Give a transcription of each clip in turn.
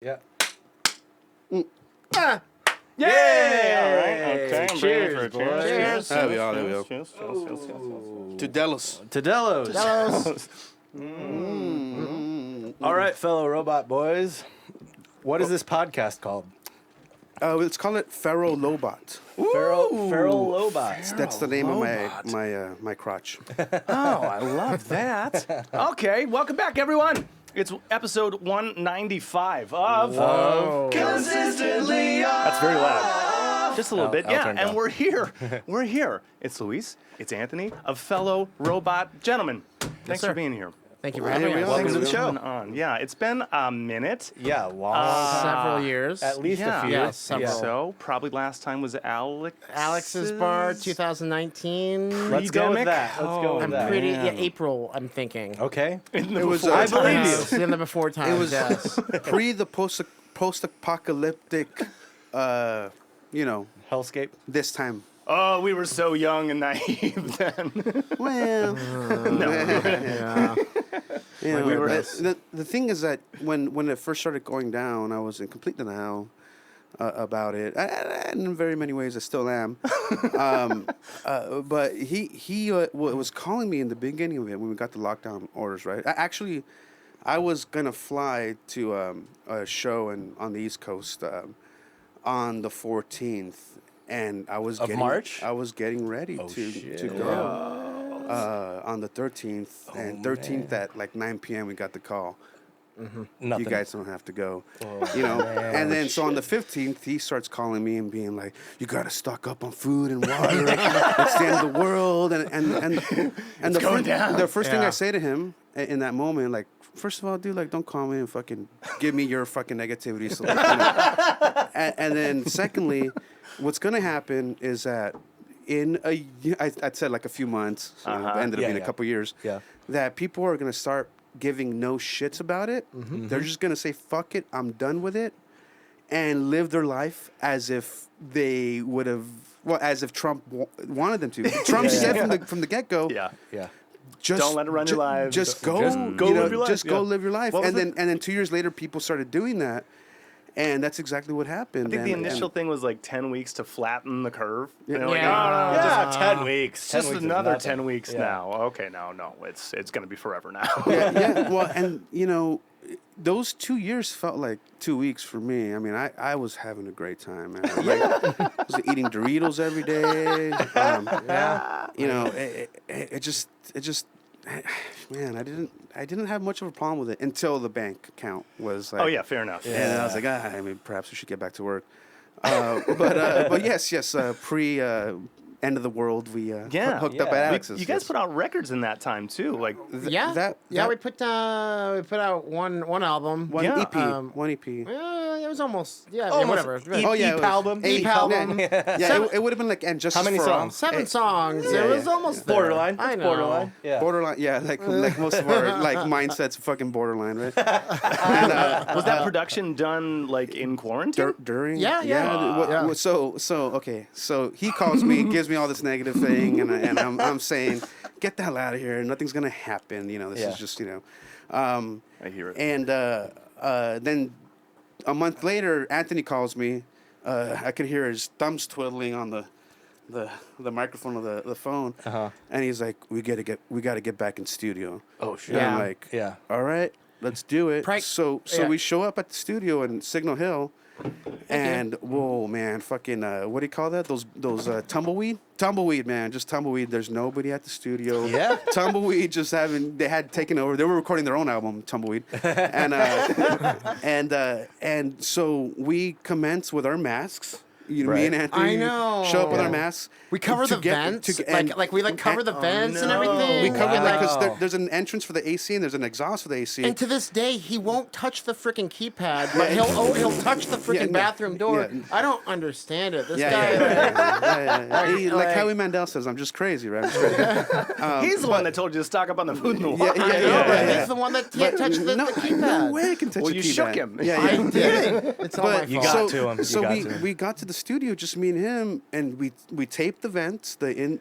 Yeah. Ah. Yay! All right. Okay. I'm Cheers, bringing for a boys. cheers. There we go. There we go. Cheers. To Delos. To Delos. Delos. All right, fellow robot boys. What is this podcast called? Let's call it Pharaoh Lowbot. Feral Lowbots. That's the name of my crotch. Oh, I love that. Okay, welcome back, everyone. It's episode 195 of Conistently. That's very loud. Just a little bit. I'll Yeah, turn it and down. we're here. We're here. It's Luis. It's Anthony, of fellow robot gentlemen. Thanks sir. for being here. Thank you for having we us. are. Welcome to the What's show. going On. Yeah, it's been a minute. Yeah, long time. Several years. At least Yeah. a few. Yeah, several. So probably last time was Alex's bar, 2019. Let's go with Pre-demic? that. Let's go with I'm that. pretty man. April. I'm thinking. Okay. It was I believe you. It's in the before times. It was yes. pre the post-apocalyptic, Hellscape. this time. Oh, we were so young and naive then. Well, Yeah. you know, the thing is that when it first started going down, I was in complete denial about it. And in very many ways, I still am. But he was calling me in the beginning of it when we got the lockdown orders, right? I was going to fly to a show on the East Coast on the 14th. And I was March? I was getting ready to go on the 13th. And 13th at like 9 p.m. we got the call. Nothing. You guys don't have to go. And then so on the 15th he starts calling me and being like, you got to stock up on food and water. It's the end of the world. And the first thing I say to him in that moment, like, first of all, dude, like, don't call me and fucking give me your fucking negativity. So, and then secondly, what's going to happen is that in I'd said like a few months, it ended up being a couple years, that people are going to start giving no shits about it. They're just going to say, fuck it, I'm done with it, and live their life as if they would have, as if Trump wanted them to. Trump said from the get-go, Yeah. Just don't let it run your lives. Just go live your life. Just go live your life. What was And then 2 years later, people started doing that, and that's exactly what happened. I think the initial thing was like 10 weeks to flatten the curve. Yeah. And they're like, Yeah. oh, no, just 10 weeks. 10 just weeks is another nothing. 10 weeks Yeah. now. Okay, no, it's going to be forever now. yeah. Well, and those 2 years felt like 2 weeks for me. I mean, I was having a great time, man. Like, I was eating Doritos every day. It just, man, I didn't have much of a problem with it until the bank account was like, Oh, yeah, fair enough. and I was like, I mean, perhaps we should get back to work. But yes, pre end of the world, we hooked up at Alex's. You guys put out records in that time, too. Like, We put out one album. one Yeah. EP, one EP. It was almost Whatever. Oh, yeah, it was album. EP album. Yeah, it would have been like, and just How many for all. songs? 7 songs. Yeah, It was yeah. almost there. Borderline. I It's know. borderline. Yeah. Borderline, yeah, like most of our like mindsets, fucking borderline, right? was that production done, like, in quarantine? During, Yeah. So he calls me, gives me all this negative thing, and I'm saying, get the hell out of here. Nothing's gonna happen. This is just I hear it. And then a month later, Anthony calls me. I could hear his thumbs twiddling on the microphone of the phone, and he's like, "We gotta get back in studio." Oh, shit. And I'm Yeah. like, Yeah. all right, let's do it. Pri- So yeah. we show up at the studio in Signal Hill, and whoa, man, fucking what do you call that? Those tumbleweed, man, just tumbleweed. There's nobody at the studio. Yeah. Tumbleweed they had taken over. They were recording their own album, Tumbleweed, and so we commence with our masks. Me and Anthony I know. show up with our masks. We cover the vents. We cover the vents and everything. We cover Wow. because there's an entrance for the AC and there's an exhaust for the AC. And to this day, he won't touch the freaking keypad, but he'll touch the freaking bathroom door. yeah. I don't understand it. This Yeah, guy. like Howie Mandel says, I'm just crazy, right? I'm just crazy. He's the one that told you to stock up on the food in the Yeah, water. I know, but he's the one that can't touch the no keypad. way I can touch Well, the you keypad. shook him. Yeah, I yeah. did. It's all my You fault. got to him. You So got we to him. we got to the studio, just me and him, and we taped the vents, the in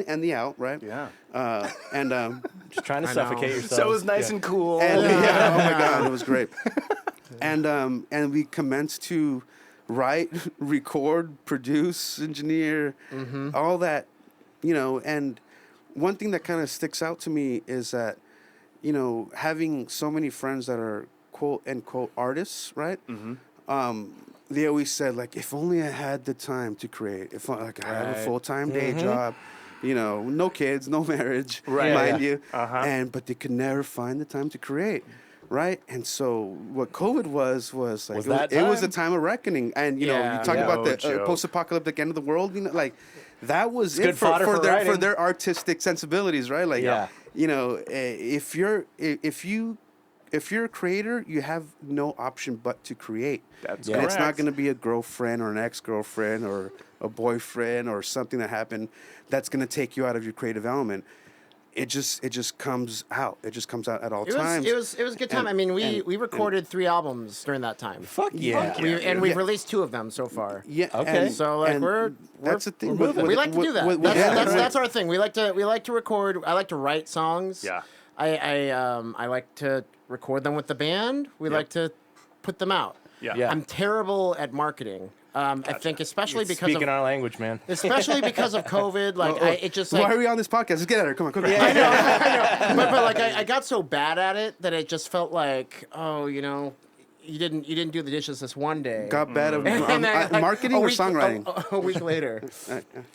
and the out, right? Yeah. And Just trying to I suffocate know. yourself. So it was nice and cool. oh my god, it was great. And we commenced to write, record, produce, engineer, all that, and one thing that kind of sticks out to me is that, having so many friends that are quote unquote artists, right? They always said, like, if only I had the time to create, if I had a full-time day job, no kids, no marriage, mind you, but they could never find the time to create. Right, and so what COVID was like it was a time of reckoning, and you talk about the post-apocalyptic end of the world, like that was it for their artistic sensibilities, right? Like, if you're a creator, you have no option but to create. That's and correct. It's not going to be a girlfriend or an ex-girlfriend or a boyfriend or something that happened that's going to take you out of your creative element. It just comes out. It just comes out at all times. It was a good time. I mean, we recorded 3 albums during that time. Fuck yeah. We've released 2 of them so far. Yeah. Okay. So like that's the thing. we like to do that. That's our thing. We like to record. I like to write songs. Yeah. I like to record them with the band. We like to put them out. Yeah. I'm terrible at marketing. I think especially because Speaking our language, man. especially because of COVID, like it just like Why are we on this podcast? Let's get at her. Come on. I know. But like I got so bad at it that it just felt like, you didn't do the dishes this one day. Got bad at And then, like, marketing or songwriting? A week later.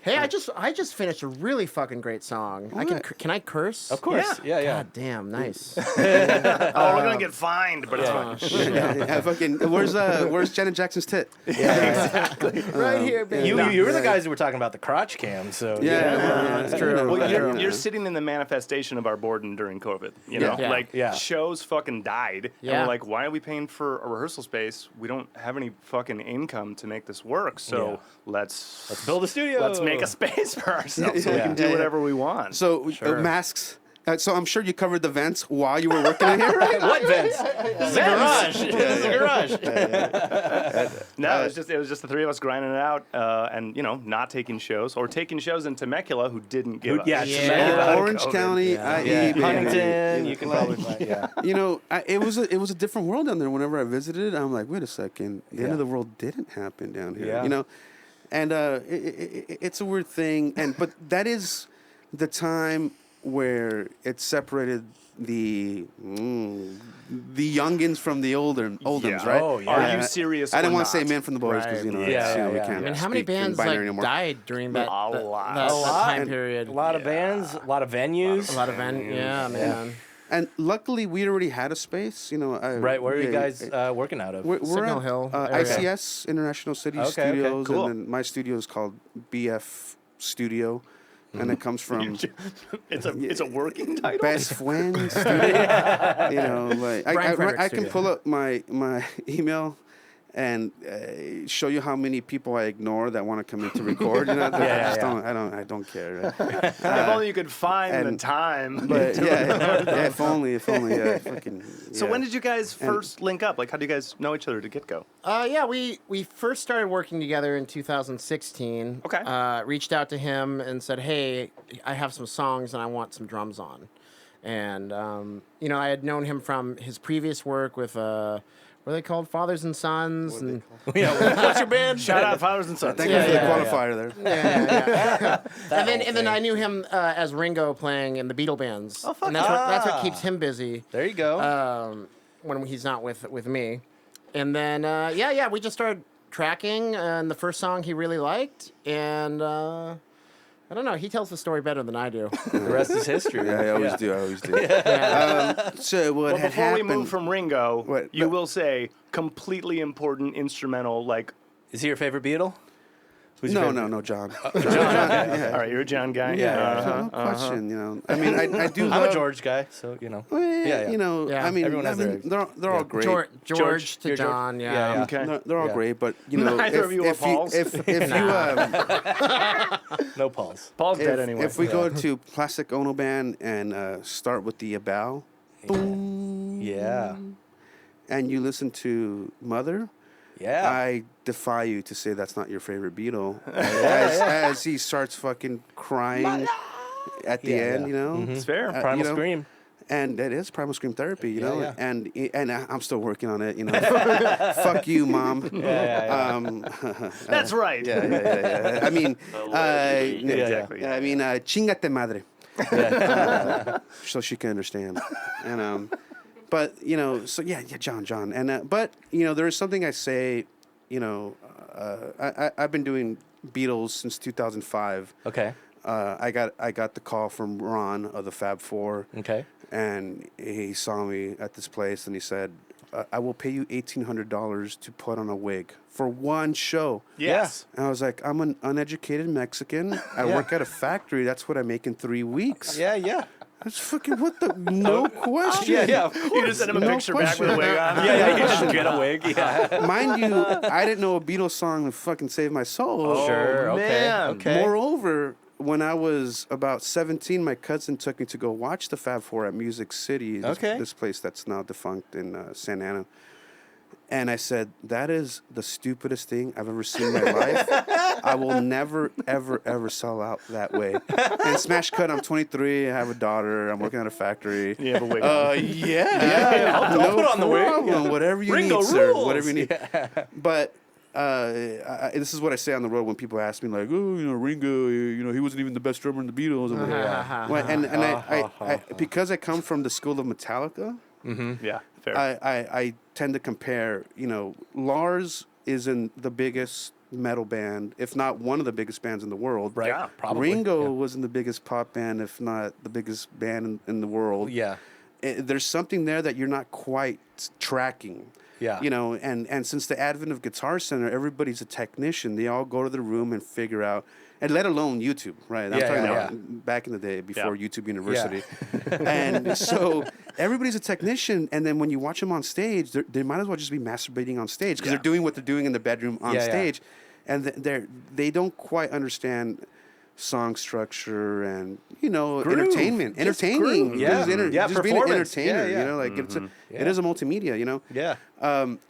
Hey, I just finished a really fucking great song. Can I curse? Of course. Yeah. God damn, nice. We're gonna get fined, but it's fine. Yeah, fucking. Where's Janet Jackson's tit? Exactly. Right here, baby. You were the guys who were talking about the crotch cam, so That's true. Well, you're sitting in the manifestation of our boredom during COVID. Shows fucking died. And Yeah. we're like, why are we paying for a rehearsal space? We don't have any fucking income to make this work. So let's build a studio. Let's make a space for ourselves so we can do whatever we want. So masks. So I'm sure you covered the vents while you were working in here, right? What vents? This is a garage. This is a garage. No, it was just the 3 of us grinding it out, and not taking shows or taking shows in Temecula who didn't give us. Yeah. Orange County, IE, Huntington. You can probably find. Yeah. It was a different world down there. Whenever I visited, I'm like, wait a second, the end of the world didn't happen down here. Yeah. And it's a weird thing, but that is the time where it separated the youngins from the oldens, right? Oh, yeah. Are you serious? I didn't or want to say not? men from the boys because Right. we Yeah. can't. I mean, how many speak in bands binary like anymore. died during that time period? A lot of bands, a lot of venues. A lot of man. And luckily, we already had a space. Right, where are you guys working out of? We're Signal at Hill area. ICS, International City Okay, Studios, cool. and then my studio is called BF Studio, and it comes from It's a working title. Best Friend Studio. Like Brian Frederick I can Studio. pull up my email and show you how many people I ignore that want to come in to record. I don't care. Right? If only you could find the time. But if only, fucking. So yeah. when did you guys first link up? Like, how do you guys know each other to get go? We first started working together in 2016. Okay. Reached out to him and said, hey, I have some songs and I want some drums on. And, I had known him from his previous work with, what are they called? Fathers and Sons. And What's your band? Shout out Fathers and Sons. Thank you for the qualifier there. and then I knew him as Ringo playing in the Beatle bands. Oh, fuck and that's what keeps him busy. There you go. When he's not with me. And then, we just started tracking, and the first song he really liked, and I don't know, he tells the story better than I do. The rest is history. I always do. So what Well, had before we happened? move from Ringo, you will say completely important instrumental, like. Is he your favorite Beatle? Who's your favorite? No, John. All right, you're a John guy. No question. I mean, I do. I'm love, a George guy, so I Yeah. mean, Everyone has their- they're all great. George to You're George? John, Yeah. Okay. They're all Yeah. great, but Neither of you are Pauls. If No Pauls. Paul's dead anyway. if we go to Plastic Ono Band and start with the bow, Yeah. and you listen to Mother, Yeah. I defy you to say that's not your favorite Beatle. As he starts fucking crying at the end, It's fair. Primal Scream. And it is primal scream therapy, you know, yeah. and I'm still working on it, you know. Fuck you, mom. That's right. Yeah. I mean, Exactly. I mean, chingate madre, so she can understand. And but you know, so yeah, John, and but you know, there is something I say, you know, I've been doing Beatles since 2005. Okay. I got the call from Ron of the Fab Four. Okay. And he saw me at this place, and he said, "I will pay you $1,800 to put on a wig for one show." Yes. And I was like, "I'm an uneducated Mexican. I work at a factory. That's what I make in 3 weeks." Yeah. That's fucking what the no question. Yeah. You just sent him a picture back with a wig on. Yeah. You just get a wig. Yeah. Mind you, I didn't know a Beatles song to fucking save my soul. Sure. Okay. man. Okay. Moreover, when I was about 17, my cousin took me to go watch the Fab Four at Music City, this place that's now defunct in Santa Ana. And I said, that is the stupidest thing I've ever seen in my life. I will never, ever sell out that way. And smash cut, I'm 23, I have a daughter, I'm working at a factory. You have a wig on. Yeah. I'll put on the wig. Problem. Whatever you Ringo need, sir. rules. Whatever you need. But this is what I say on the road when people ask me, like, "Oh, you know, Ringo, you know, he wasn't even the best drummer in the Beatles." I'm like, well, and I because I come from the school of Metallica, Yeah, fair. I tend to compare. You know, Lars is in the biggest metal band, if not one of the biggest bands in the world. Right. Yeah, probably. Ringo was in the biggest pop band, if not the biggest band in the world. Yeah. There's something there that you're not quite tracking. Yeah. You know, and since the advent of Guitar Center, everybody's a technician. They all go to the room and figure out, and let alone YouTube, right? I'm talking about back in the day before YouTube University. And so everybody's a technician, and then when you watch them on stage, they might as well just be masturbating on stage because they're doing what they're doing in the bedroom on stage. And they don't quite understand song structure and, you know, entertainment, entertaining. Yeah. Just being an Performance. entertainer, Yeah. you know, like it is a multimedia, you know. Yeah.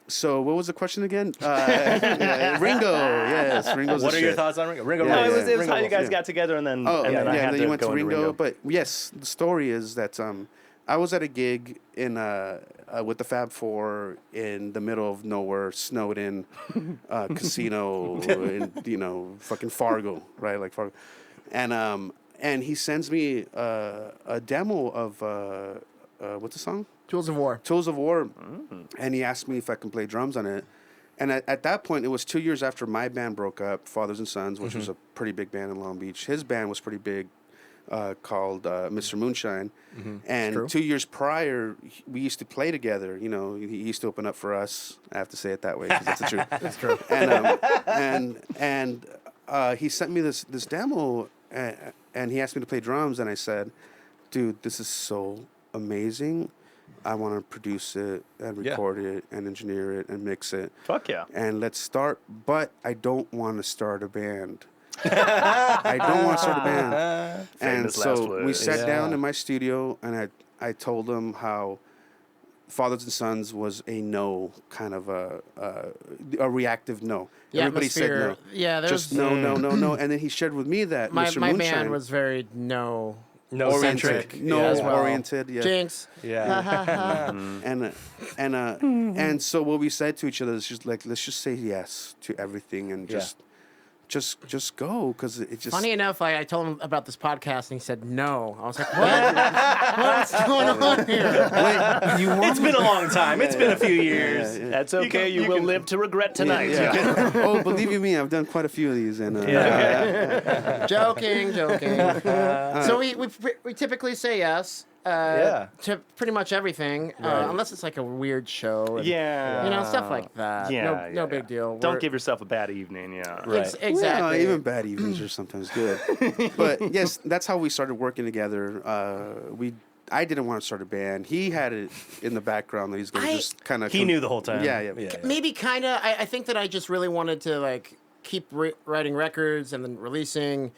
So what was the question again? Ringo, yes, Ringo's What the are your shit. thoughts on Ringo? Ringo. No, rules. it was how you guys yeah. got together, and then Oh, and then I had then to you went go to into Ringo. But yes, the story is that I was at a gig in with the Fab Four in the middle of nowhere, snowed in casino in, you know, fucking Fargo, right? Like Fargo. And he sends me a demo of what's the song? Tools of War. Tools of War, and he asked me if I can play drums on it. And at that point, it was 2 years after my band broke up, Fathers and Sons, which was a pretty big band in Long Beach. His band was pretty big, called Mr. Moonshine. And 2 years prior, we used to play together. You know, he used to open up for us. I have to say it that way because that's the truth. That's true. And he sent me this demo, and he asked me to play drums, and I said, "Dude, this is so amazing. I want to produce it and record it and engineer it and mix it. Fuck yeah. And let's start, but I don't want to start a band." I don't want to start a band. And Famous last so we words. sat down in my studio, and I told him how Fathers and Sons was a no, kind of a reactive no. The Everybody said no. atmosphere- yeah, there's- just no. And then he shared with me that My Mr. my Moonshine band was very no. No-centric. no as well. oriented. Yeah. Jinx. Yeah. And so what we said to each other is just like, let's just say yes to everything and just go, because it just Funny enough, I told him about this podcast and he said no. I was like, what? What's going on here? Wait, you want It's been a long time. It's been a few years. yeah. That's okay. You will live to regret tonight. Yeah. Oh, believe you me, I've done quite a few of these, and Joking. So we typically say yes. To pretty much everything, unless it's like a weird show. And, Yeah. You know, stuff like that. Yeah. No big deal. Don't give yourself a bad evening. Yeah. Right. Exactly. Well, even bad evenings are sometimes good. But yes, that's how we started working together. I didn't want to start a band. He had it in the background that he's going to just kind of. He knew the whole time. Yeah. Maybe kind of. I think that I just really wanted to like keep writing records and then releasing.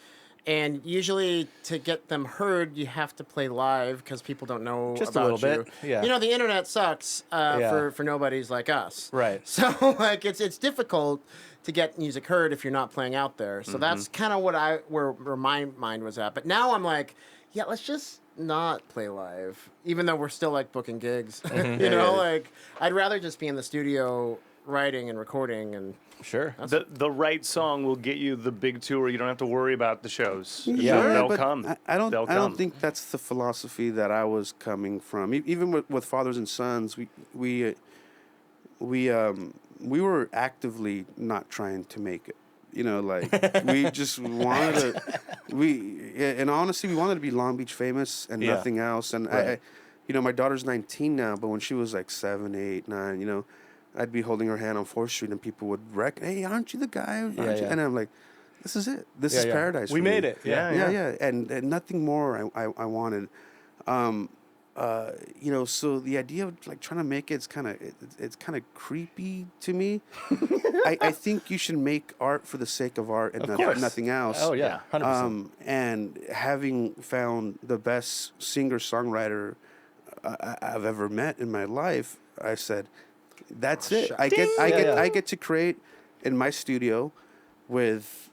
And usually, to get them heard, you have to play live because people don't know Just a about little you. bit, yeah. You know, the internet sucks for nobodies like us. Right. So, like, it's difficult to get music heard if you're not playing out there. So that's kind of where my mind was at. But now I'm like, yeah, let's just not play live, even though we're still like booking gigs. You know, like I'd rather just be in the studio writing and recording and. Sure. The right song will get you the big tour. You don't have to worry about the shows. Yeah, They'll but come. I don't. They'll I don't come. think that's the philosophy that I was coming from. Even with Fathers and Sons, we were actively not trying to make it. You know, like we just wanted to. And honestly, we wanted to be Long Beach famous and Yeah. nothing else. And Right. my daughter's 19 now, but when she was like 7, 8, 9, I'd be holding her hand on 4th Street, and people would hey, aren't you the guy? Aren't you? yeah. And I'm like, this is it. This Yeah, is yeah. paradise. We for me. made it. Yeah. Yeah. And nothing more I wanted. So the idea of like trying to make it's kind of creepy to me. I think you should make art for the sake of art and course. nothing else. Oh yeah, 100%. And having found the best singer-songwriter I've ever met in my life, I said, "That's it. I get to create in my studio with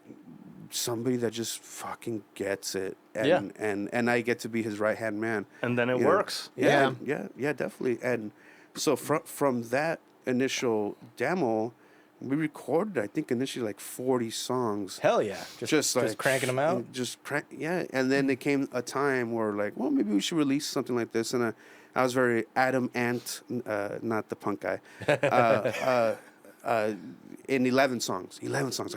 somebody that just fucking gets it, and I get to be his right-hand man." And then it You know? works. Yeah, definitely. And so from that initial demo, we recorded, I think, initially like 40 songs. Hell yeah. Just Like cranking them out. And then there came a time where like, well, maybe we should release something like this. And I was very Adam Ant, not the punk guy, in 11 songs. I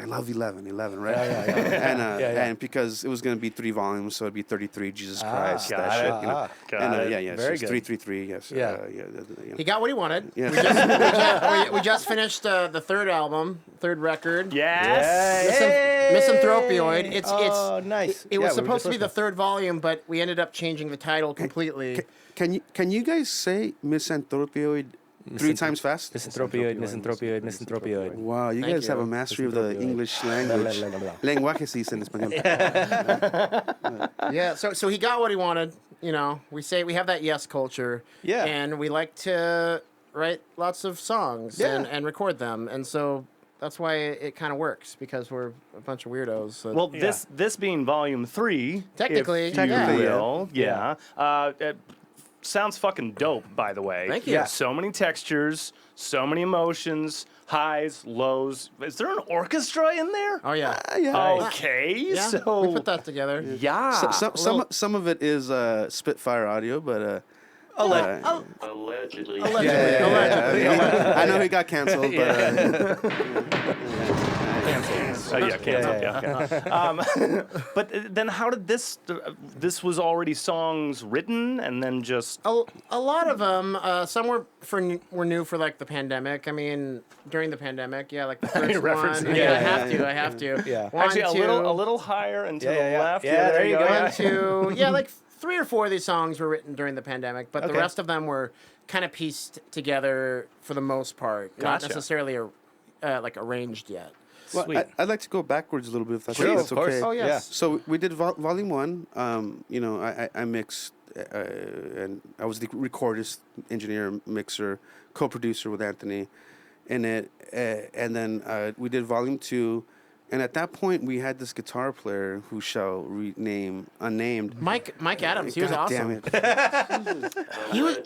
love 11, right? Yeah. And because it was going to be 3 volumes, so it'd be 33, Jesus Christ, that shit. Got it. Yeah. Very So good. 333, yes. Yeah. He got what he wanted. Yeah. We just finished the third album, third record. Yes. Misanthropioid. It's nice. It was Yeah, we were supposed just to be the listening. third volume, but we ended up changing the title completely. Can you guys say misanthropioid 3 times fast? Misanthropioid. Wow, you Thank guys have a you. mastery of the English language. Lenguaje se dice en español. Yeah, so he got what he wanted. We have that yes culture. Yeah. And we like to write lots of songs and record them. And so that's why it kind of works, because we're a bunch of weirdos. that- Well, this being volume 3, Technically, if you yeah. will, it sounds fucking dope, by the way. Thank you. Yeah. So many textures, so many emotions, highs, lows. Is there an orchestra in there? Oh, yeah. Okay, Yeah, so we put that together. yeah. Some of it is Spitfire audio, but Allegedly. Allegedly. I know he got canceled, but Canceled. But then how did this? This was already songs written, and then just A lot of them. Some were new for like the pandemic. I mean, during the pandemic, like the first referencing- one. yeah, I have to. Yeah. One, actually two, a little higher and to the Yeah. left. Yeah, there you go. One, two. Yeah, like 3 or 4 of these songs were written during the pandemic, but the Okay. rest of them were kind of pieced together for the most part, not Gotcha. necessarily like arranged yet. well, Sweet. I'd like to go backwards a little bit if that's, Sure, that's of course. okay. Oh, yes. Yeah. So we did volume 1. I mixed, and I was the recordist, engineer, mixer, co-producer with Anthony in it. And then we did volume 2. And at that point, we had this guitar player who shall rename unnamed. Mike Adams, he was God awesome. damn it. He was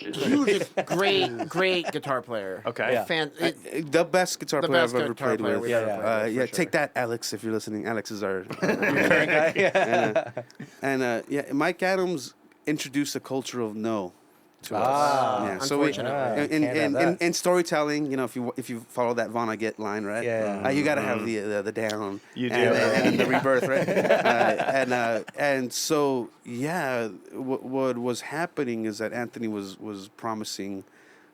a great guitar player. Okay. Yeah. The best guitar The player best I've ever guitar played player with. we've ever played with, for sure. Take that, Alex, if you're listening. Alex is our. Mike Adams introduced a culture of no to us. Yeah, so Unfortunately. in, Can't in, have in, that. in storytelling, if you follow that Vaughn I get line, right? Yeah. You got to have the down. You do. and the rebirth, right? And so what was happening is that Anthony was promising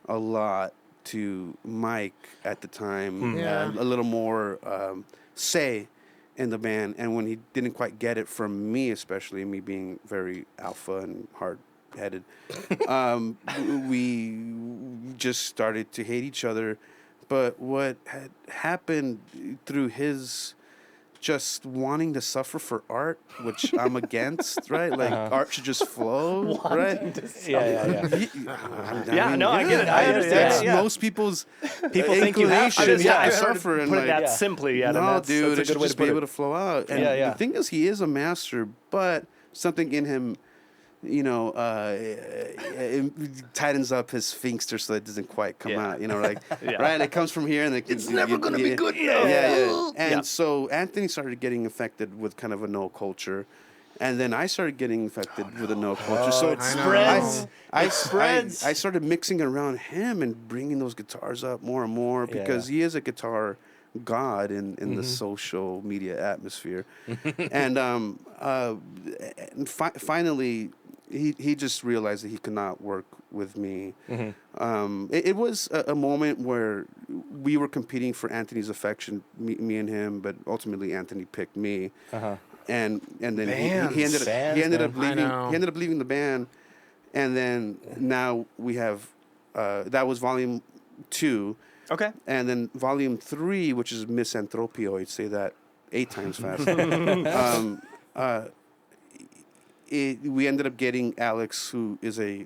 a lot to Mike at the time, Yeah. a little more say in the band, and when he didn't quite get it from me, especially me being very alpha and hard-headed, we just started to hate each other. But what had happened through his just wanting to suffer for art, which I'm against, right? Like art should just flow, right? Yeah. I get it. I understand. That's Yeah. most people's People think you have to. inclination, Yeah. to suffer and Put it like. that Yeah. simply. Yeah, No, that's dude, a it should good way just to be put able it. to flow out. And Yeah. the thing is, he is a master, but something in him it tightens up his sphincter so it doesn't quite come out. Right? It comes from here and it's never gonna be good enough. Yeah. And Yeah. so Anthony started getting affected with kind of a no culture. And then I started getting infected with a no culture. So it spreads. I spreads. I started mixing around him and bringing those guitars up more and more because he is a guitar god in the social media atmosphere. And finally, he just realized that he could not work with me. It was a moment where we were competing for Anthony's affection, me and him, but ultimately Anthony picked me. And then he ended up leaving the band, and then now we have that was volume 2. Okay. And then volume 3, which is Misanthropioid, say that 8 times fast. We ended up getting Alex, who is a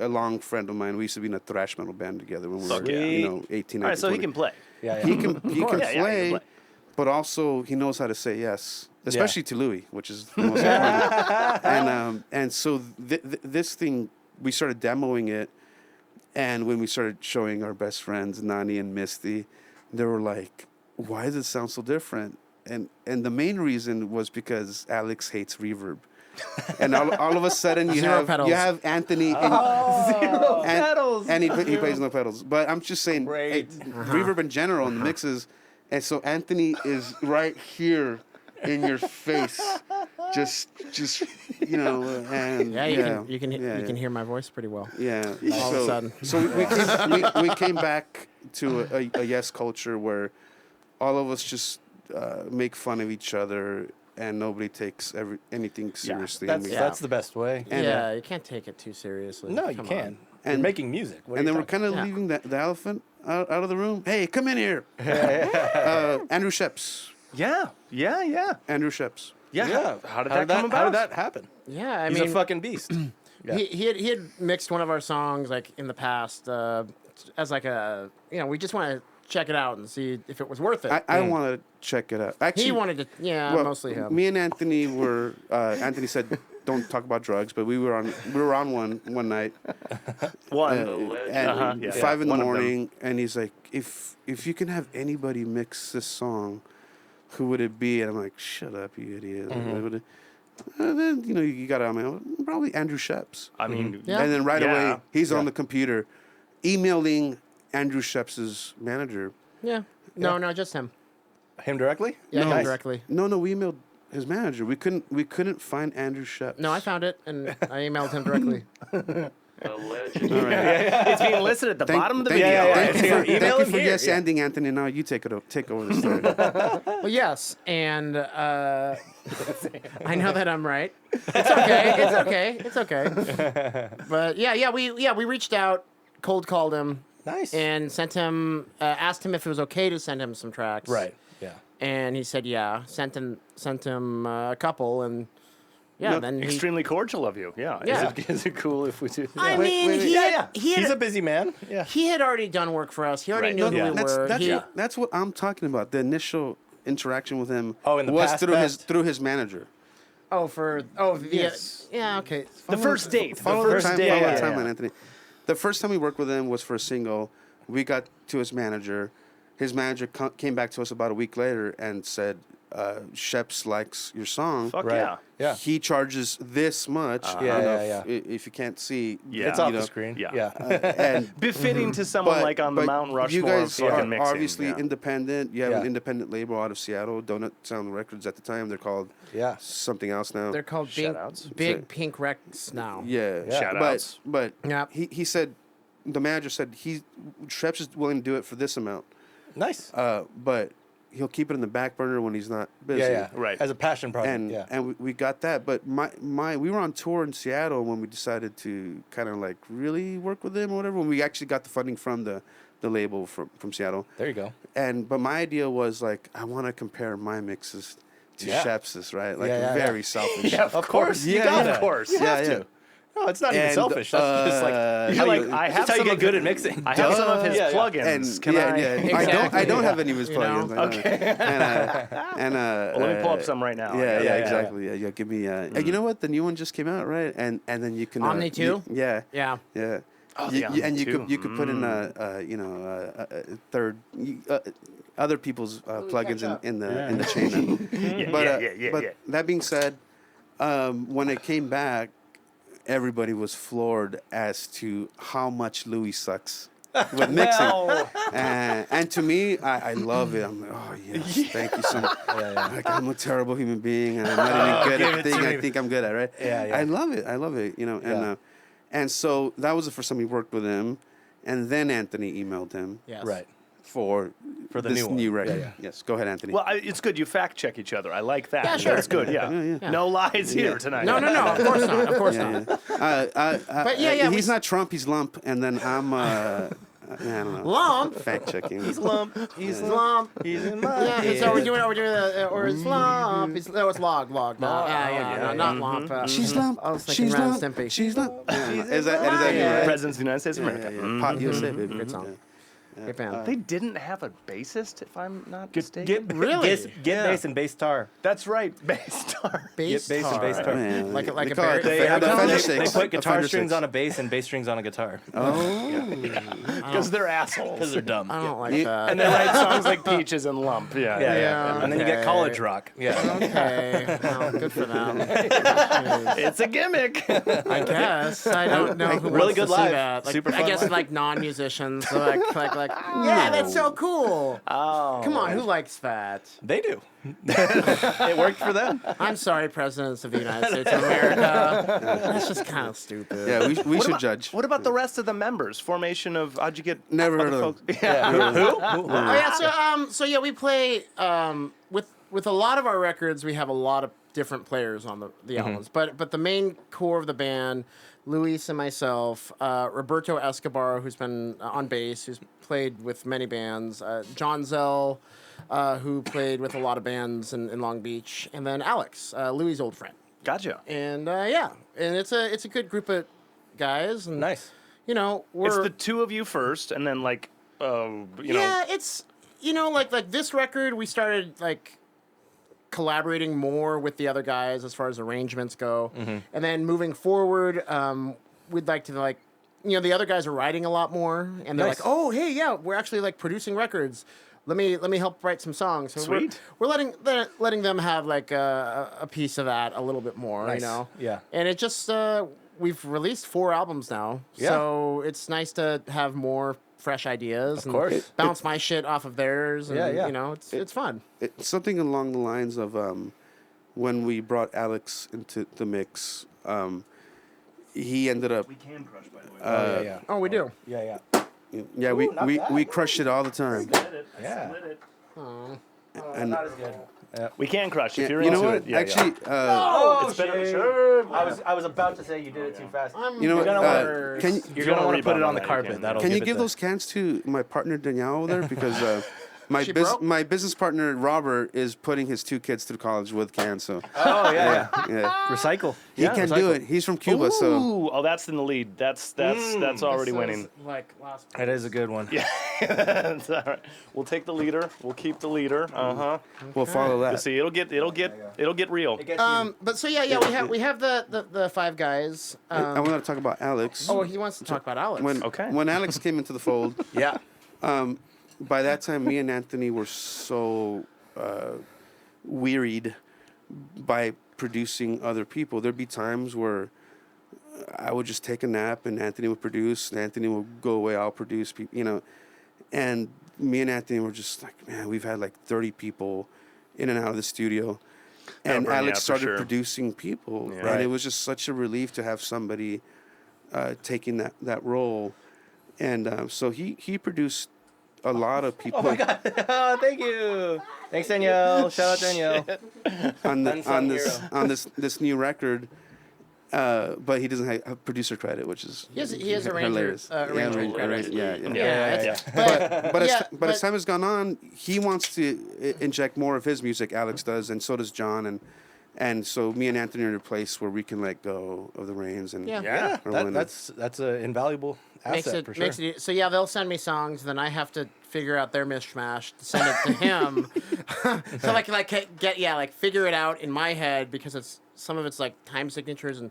long friend of mine. We used to be in a thrash metal band together when we were 18, 19, All right, so 20. he can play. He can play, play. but also he knows how to say yes, especially to Louis, which is the most important. And so this thing, we started demoing it, and when we started showing our best friends, Nani and Misty, they were like, "Why does it sound so different?" And the main reason was because Alex hates reverb. And all of a sudden you have Anthony pedals. and he plays no pedals. But I'm just saying reverb in general in the mixes. And so Anthony is right here in your face. Just and you can hear my voice pretty well. Yeah. All of a sudden. So we came back to a yes culture where all of us just make fun of each other and nobody takes anything seriously. That's the best way. And, you can't take it too seriously. No, you Come can't. on. You're making music. And then we're kind of leaving the elephant out of the room. Hey, come in here. Andrew Scheps. Yeah. Andrew Scheps. Yeah. How did that come about? How did that happen? Yeah, I He's mean, a fucking beast. he had mixed one of our songs like in the past as like a we just want to check it out and see if it was worth it. I want to check it out. Actually, He wanted to, mostly him. Me and Anthony were. Anthony said, "Don't talk about drugs," but we were on one night. One. 5 in the morning, and he's like, "If you can have anybody mix this song, who would it be?" And I'm like, "Shut up, you idiot!" And then you got to probably Andrew Scheps. I mean, And then right away he's Yeah. on the computer, emailing Andrew Scheps' manager. Yeah. No, just him. Him directly? Yeah, No. him directly. No, we emailed his manager. We couldn't find Andrew Scheps. No, I found it and I emailed him directly. it's being listed at the bottom of the Thank video. you. Right? Thank you Email for him here. yes ending, Anthony. Now you take over the story. Well, yes, and I know that I'm right. It's okay. But we reached out, cold called him, Nice. and sent him, asked him if it was okay to send him some tracks. Right. Yeah. And he said, yeah. Sent him a couple, and then he. Extremely cordial of you. Yeah. Yeah. Is it cool if we do? I mean, He's a busy man. Yeah. he had already done work for us. He already Right. knew who we were. That's what I'm talking about. The initial interaction with him in the was past. through his manager. Yes. Yeah, okay. The first date. Follow the the first time, date. follow the Yeah. timeline, Anthony. The first time we worked with him was for a single. We got to his manager. His manager came back to us about a week later and said, Scheps likes your song. Fuck Right. yeah. Yeah. He charges this much. If you can't see, Yeah. It's off you know, the screen. Yeah. and Befitting to someone like on the Mount Rushmore you guys of fucking are mixing. obviously yeah. independent. You have Yeah. an independent label out of Seattle, Donut Sound Records at the time. They're called Yeah. something else now. They're called Shout-outs. Big Pink Rex now. Yeah. Shout-outs. But Yeah. he said, the manager said Scheps is willing to do it for this amount. Nice. But he'll keep it in the back burner when he's not busy. Yeah. Right. As a passion project. And yeah. and we got that, but we were on tour in Seattle when we decided to kind of like really work with him or whatever. When we actually got the funding from the label from Seattle. There you go. But my idea was like I want to compare my mixes to Yeah. Scheps', right? Like Yeah. very selfish. Yeah, of course. You Yeah, got yeah. of course. yeah. No, it's not even And, selfish. That's just like You're how like, you, I that's have how you some get of good it. at mixing. I have some of his Yeah, yeah. plugins. And Can I? I don't have any of his You know? plugins. Okay. Well, let me pull up some right now. Yeah, Yeah, exactly. Yeah, give me. And you know what? The new one just came out, right? And then you can. Omni 2? Yeah. Yeah. Yeah. Oh, the And you Omni 2. could put in third other people's plugins in the chain. But that being said, when it came back, everybody was floored as to how much Louis sucks with mixing. And to me, I love it. I'm like, oh yes, thank you so much. Like, I'm a terrible human being, and I'm not even good at things I think I'm good at. Right? Yeah. I love it. You know, and so that was the first time we worked with him, and then Anthony emailed him Yes. Right. for the this new one. record. Yeah. Yes, go ahead, Anthony. Well, it's good you fact check each other. I like that. Yeah, sure. That's good. Yeah. No lies here tonight. No. Of course not. Of course not. But he's not Trump. He's Lump, and then I'm I don't know. Lump. Fact checking. He's lump. He's lump. He's in my Yeah, head. so we're doing or it's lump. It's log. No, not lump. She's Lump. I was thinking She's Ren and Lump. Stimpy. She's Lump. Is that right? Presidents of the United States of America. Pop USA, baby. Good song. Great band. They didn't have a bassist, if I'm not mistaken. Really? Get bass and bass tar. That's right, bass star. Bass Get bass and bass tar. Man, Like a they call it Barry- They, the Fender they Six. put The guitar Fender strings Six. on a bass and bass strings on a guitar. Because they're assholes. Because they're dumb. I don't like You- that. And they write songs like Peaches and Lump. Yeah. Yeah. And then you get okay. college rock. Yeah. Okay. Well, good for them. It's a gimmick. I guess. I don't know who Really wants good to see live. that. Like, Super I fun guess live. like non-musicians. So like yeah, that's so cool. Oh. Come on, who likes that? They do. It worked for them. I'm sorry, presidents of the United States of America. It's just kind of stupid. Yeah, we should judge. What about the rest of the members? Formation of, how'd you get Never other heard of folks? Yeah. Oh yeah, so yeah, we play with a lot of our records. We have a lot of different players on the albums, but the main core of the band, Luis and myself, Roberto Escobar, who's been on bass, who's played with many bands, John Zell, who played with a lot of bands in Long Beach, and then Alex, Louis' old friend. Gotcha. And and it's a good group of guys. And Nice. you know, It's we're the two of you first, and then like, you know. yeah, it's like this record we started like collaborating more with the other guys as far as arrangements go, and then moving forward, we'd like to like, the other guys are writing a lot more, and they're Nice. like, oh hey, yeah, we're actually like producing records. Let me help write some songs. So Sweet. We're letting them have like a piece of that a little bit more, Nice. Yeah. And it just we've released 4 albums now, Yeah. so it's nice to have more fresh ideas. Of course. Bounce my shit off of theirs. And, Yeah. It's fun. It's something along the lines of when we brought Alex into the mix. He ended up. We can crush, by the way. Yeah. Oh, we do. Yeah. Yeah, not bad. we crushed it all the time. Yeah. And Not as good. We can crush if yeah, you're you know into what? it. Yeah, Actually, Oh, it's better. Sure. I was about to say you did it too fast. you know what? You're gonna wanna- Can you, You're gonna want to put it on the that, you carpet. can. That'll can you it give the- those cans to my partner Danielle over there because She broke? my business partner Robert is putting his 2 kids through college with cans. So Oh yeah. yeah, Recycle. he can do it. He's from Cuba, so Ooh, oh, that's in the lead. That's already winning. Like last. That is a good one. Yeah, that's all right. We'll take the leader. We'll keep the leader. we'll follow You that. see, it'll get real. But so we have the 5 guys. I want to talk about Alex. He wants to talk about Alex. When Alex came into the fold, Yeah. by that time, me and Anthony were so wearied by producing other people. There'd be times where I would just take a nap and Anthony would produce, and Anthony would go away, I'll produce, and me and Anthony were just like, man, we've had like 30 people in and out of the studio. And burn you Alex out for started sure. producing people, Yeah. and Right. it was just such a relief to have somebody taking that role. And so he produced a lot of people. Oh my God. Oh, thank you. Thanks, Danielle. Shout out Danielle. on Unsung this new record, but he doesn't have a producer credit, which is He has hilarious. arrangement credit. Yeah. But as time has gone on, he wants to inject more of his music. Alex does, and so does John, And so me and Anthony are in a place where we can let go of the reins and Yeah. That's an invaluable asset for sure. So yeah, they'll send me songs, then I have to figure out their mishmash to send it to him. So like figure it out in my head because some of it's like time signatures and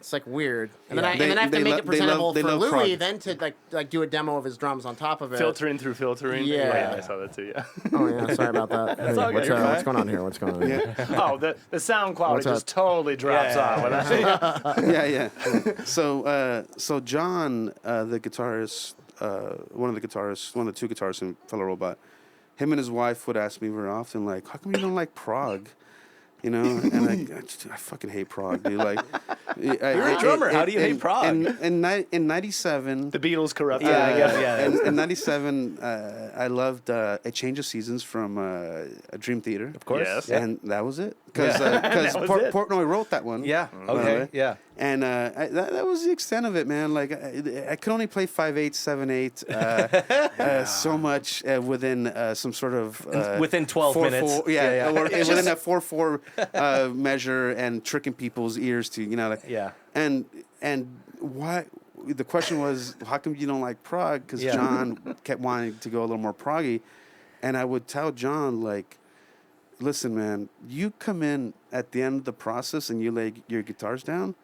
it's like weird. And then I have to make it presentable for Louis then to like do a demo of his drums on top of it. Filtering through filtering. Yeah. I saw that too. Yeah. Oh yeah, sorry about that. That's all good. You're fine. What's going on here? What's going on here? Oh, the sound quality What's just totally drops off. When I So John, the guitarist, one of the two guitarists in fellow Robot, him and his wife would ask me very often, like, how come you don't like prog? You know, and I fucking hate prog, dude. Like, You're a drummer. How do you hate prog? In '97, the Beatles corrupted. I guess. In '97, I loved A Change of Seasons from Dream Theater. Of course. Yes. And that was it. Because That was it. Portnoy wrote that one. Yeah. Okay. Yeah. And that was the extent of it, man. Like I could only play 5/8, 7/8, so much within some sort of Within 12 minutes. 4/4, yeah. Or within that 4/4 measure and tricking people's ears to Yeah. And why? The question was, how come you don't like prog? Because John kept wanting to go a little more proggy, and I would tell John like, listen, man, you come in at the end of the process and you lay your guitars down.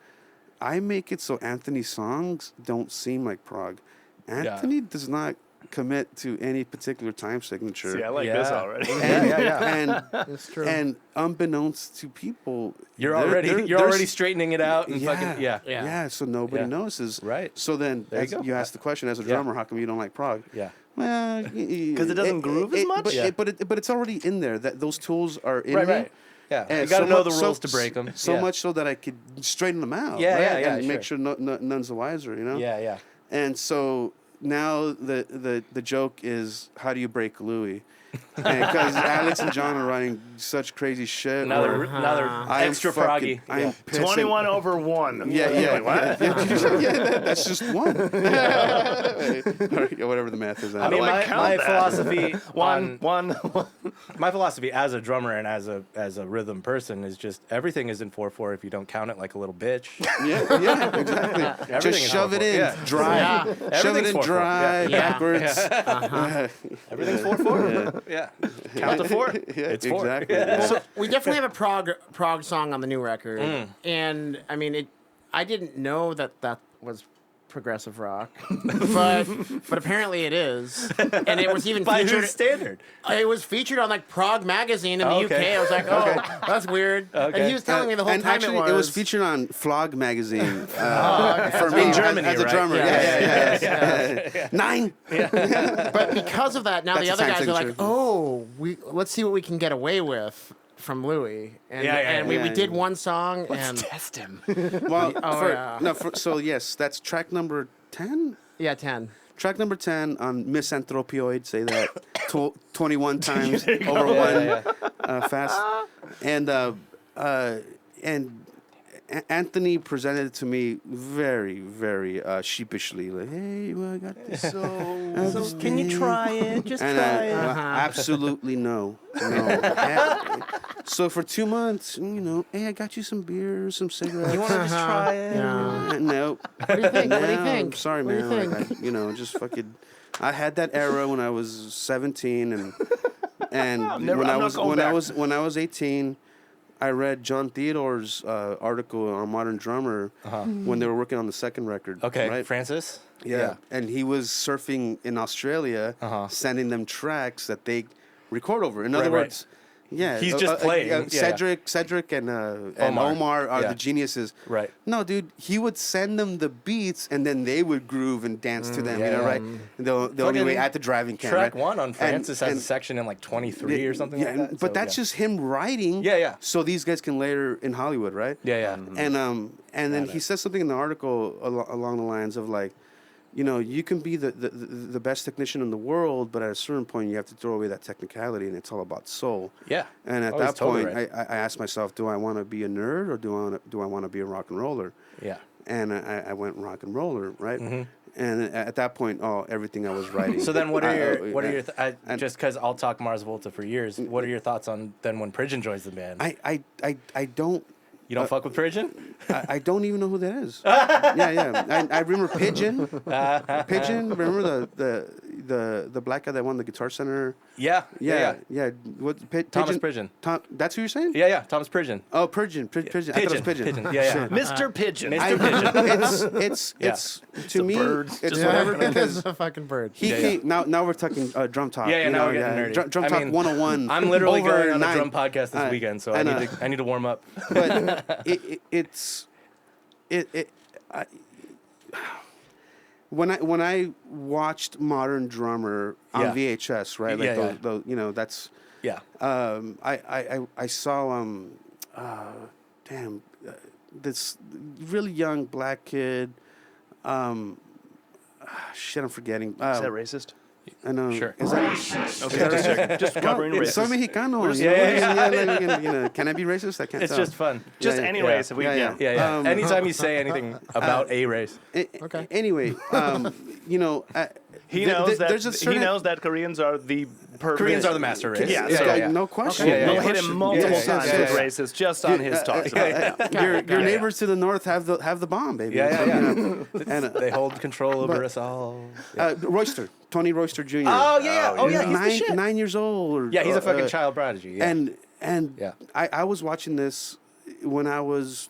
I make it so Anthony's songs don't seem like prog. Anthony does not commit to any particular time signature. See, I like this already. And It's true. and unbeknownst to people, You're already straightening it out and fucking yeah. So nobody Yeah. notices. Right. So then There you go. you ask the question as a drummer, how come you don't like prog? Yeah. Well, Because it doesn't groove as much? But it's already in there. That those tools are in Right. me. Right. Yeah. And You got to know the much- rules to break them. So much so that I could straighten them out. Yeah, right? yeah, and make sure. sure none's the wiser. You know. Yeah. Yeah. And so now the joke is, how do you break Louis? Because Alex and John are running such crazy shit. Now where they're I am extra fucking- froggy. I am pissing. 21 over 1. Yeah. What? That's just one. Or whatever the math is. I mean, do I my count that? philosophy One. my philosophy as a drummer and as a rhythm person is just everything is in 4/4 if you don't count it like a little bitch. yeah, exactly. Everything Just is shove it 4/4. in, Yeah. dry. Yeah. Shove it Everything's in 4/4. dry, Yeah. backwards. Everything's 4/4. Yeah. Count to 4. Yeah, It's 4. exactly. Yeah. So we definitely have a prog song on the new record, and I mean I didn't know that was progressive rock, but apparently it is, and it was even By featured. whose standard? It was featured on like Prog magazine in the Okay. UK. I was like, oh, that's weird. Okay. And he was telling me the whole And time actually, it was featured on Flog magazine okay. for me In Germany, as a right? drummer. Yeah. Yeah. 9. But because of that, now That's the a other time guys are like, signature. oh, let's see what we can get away with from Louis. And, and we did one song and Test him. Well, yeah. so yes, that's track number 10. yeah, 10. Track number 10 on Misanthropioid, say that 21 times over one fast. And Anthony presented it to me very, very sheepishly, like, hey, well, I got this. So Can you try it? Just And try it. absolutely no. So for 2 months, hey, I got you some beer, some cigarettes. You want to just try it? Yeah. No. What do you think? What do you No, think? I'm sorry, What do you man. think? Like, just fucking. I had that era when I was 17, and when I was 18, I read John Theodore's article on Modern Drummer when they were working on the second record. Okay, right? Francis. Yeah, and he was surfing in Australia, sending them tracks that they record over. In other Right, words. Yeah, He's just playing. Yeah. Cedric, and Omar are the geniuses. Right. No, dude, he would send them the beats, and then they would groove and dance to them. yeah. Right? The only way at the driving camp. Track right? 1 on Francis has And- a section in like 23 or something like that. But So, that's just him writing. Yeah. So these guys can later in Hollywood, right? Yeah. And then he says something in the article along the lines of like, you can be the best technician in the world, but at a certain point you have to throw away that technicality, and it's all about soul. Yeah. And at Oh, that he's totally point, right. I asked myself, do I want to be a nerd or do I want to be a rock and roller? Yeah. And I went rock and roller, right? at that point, everything I was writing. So then, what are your just because I'll talk Mars Volta for years? What are your thoughts on then when Pridgeon joins the band? I don't. You don't fuck with Pridgeon? I don't even know who that is. Yeah. I remember Pigeon. Pigeon. Remember the black guy that won the Guitar Center? Yeah. What? Thomas Pridgeon. That's who you're saying? Yeah. Thomas Pridgeon. Oh, Pigeon. I thought it was Pigeon. Yeah. Mr. Pigeon. Mr. Pigeon. It's to me. birds. It's Just whatever It's because a fucking bird. he came. Now we're talking drum talk. Yeah, you now know, we're getting nerdy. Drum I talk mean, 101. I'm literally going on a overnight. drum podcast this weekend, so I need to warm up. But when I watched Modern Drummer on Yeah. VHS, right? Like those, you know, that's Yeah. I saw this really young black kid. Shit, I'm forgetting. Is that racist? I know. Sure. Is that, Okay, just checking. Just covering it's so racism. Mexicano. Can I be racist? I can't. It's tell. just fun. Just Yeah, any yeah. race. If we, Yeah. Yeah. Anytime you say anything about a race. Okay. Anyway, you know, He knows that. there's a certain, He knows that Koreans are the perfect. Koreans are the master race. Yeah, It's so- got no question. Okay. We'll no hit him question. multiple Yes, times yes, with yes. racist just on his talks. Your neighbors to the north have the bomb, baby. Yeah. You know, and They hold control over us all. Royster, Tony Royster Jr. Oh yeah. He's the shit. 9 years old. Or, Yeah, he's a fucking child prodigy. Yeah. And Yeah. I was watching this when I was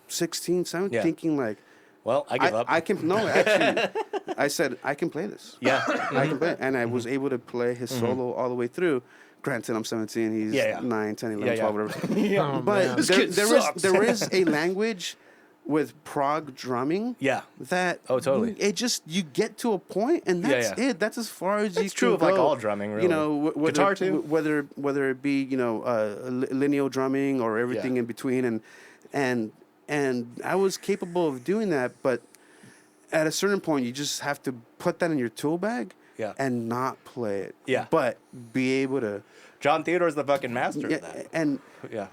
16, 17, Yeah. thinking like, Well, I give up. I can no actually. I said I can play this. Yeah. I can play it. And I was able to play his solo all the way through. Granted, I'm 17. He's Yeah. 9, 10, 11, Yeah, 12, whatever. Oh, But man. there is a language with prog drumming Yeah. that totally. it just you get to a point and that's Yeah. it. That's as far as you It's can true of go. like all drumming, really. You know, Guitar too. whether it be lineal drumming or everything in between, and I was capable of doing that, but at a certain point, you just have to put that in your tool bag Yeah. and not play it. Yeah. But be able to. John Theodore's the fucking master of Yeah, that. and Yeah.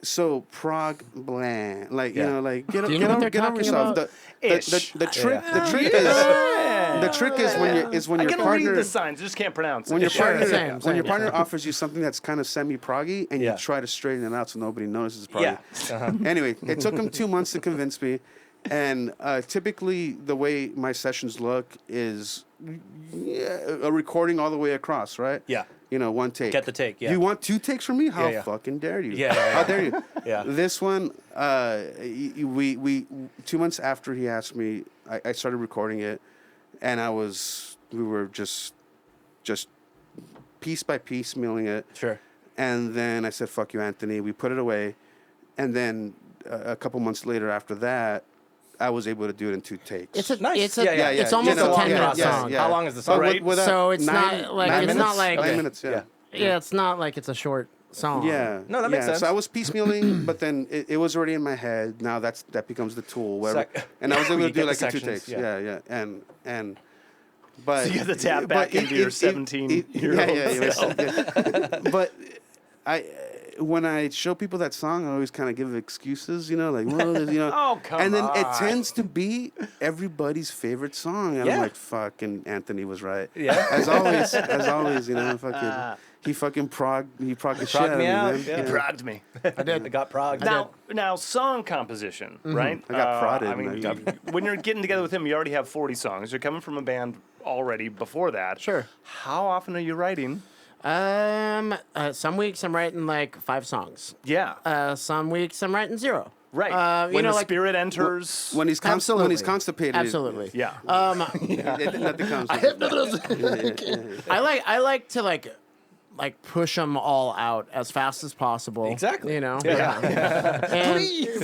so prog bland, like Yeah. you know, like get Do you know what over they're talking yourself. about? The trick is when I your can partner read the signs, I just can't pronounce when it. your partner Same. when your partner offers you something that's kind of semi-proggy and Yeah. you try to straighten it out so nobody notices it's proggy. Yeah. Anyway, it took him 2 months to convince me, and typically the way my sessions look is a recording all the way across, right? Yeah. You know, one take. Get the take, yeah. You want 2 takes from me? How Yeah. fucking dare you? Yeah. How dare you? Yeah. This one, we 2 months after he asked me, I started recording it, and we were just piece by piece milling it. Sure. And then I said, fuck you, Anthony. We put it away. And then a couple months later after that, I was able to do it in 2 takes. It's a Nice. It's a, Yeah. It's almost You know, a 10-minute yeah, song. yeah. How long is the song? But Right. So it's nine- not like- 9 it's minutes? not like- 9 Okay. minutes, yeah. Yeah, it's not like it's a short song. Yeah. No, that makes sense. So I was piecemealing, but then it was already in my head. Now that becomes the tool. And I was able You to get do the like in 2 sections, takes. yeah. Yeah. But So you have to tap but back into your 17-year-old yeah. But when I show people that song, I always kind of give excuses, you know, like, well, you know. Oh, come And then it on. tends to be everybody's favorite song. And Yeah. I'm like, fucking Anthony was right. Yeah. As always, you know, he progged the shit out of me me, out, man. yeah. He progged me. I got prog. Now, song composition, right? I got prodded, I mean, man. when you're getting together with him, you already have 40 songs. You're coming from a band already before that. Sure. How often are you writing? Some weeks I'm writing like 5 songs. Yeah. Some weeks I'm writing 0. Right. You When know, the like spirit enters. When he's Absolutely. constipated. Absolutely. Yeah. Nothing comes. I like to like push them all out as fast as possible. Exactly. You know. Yeah. And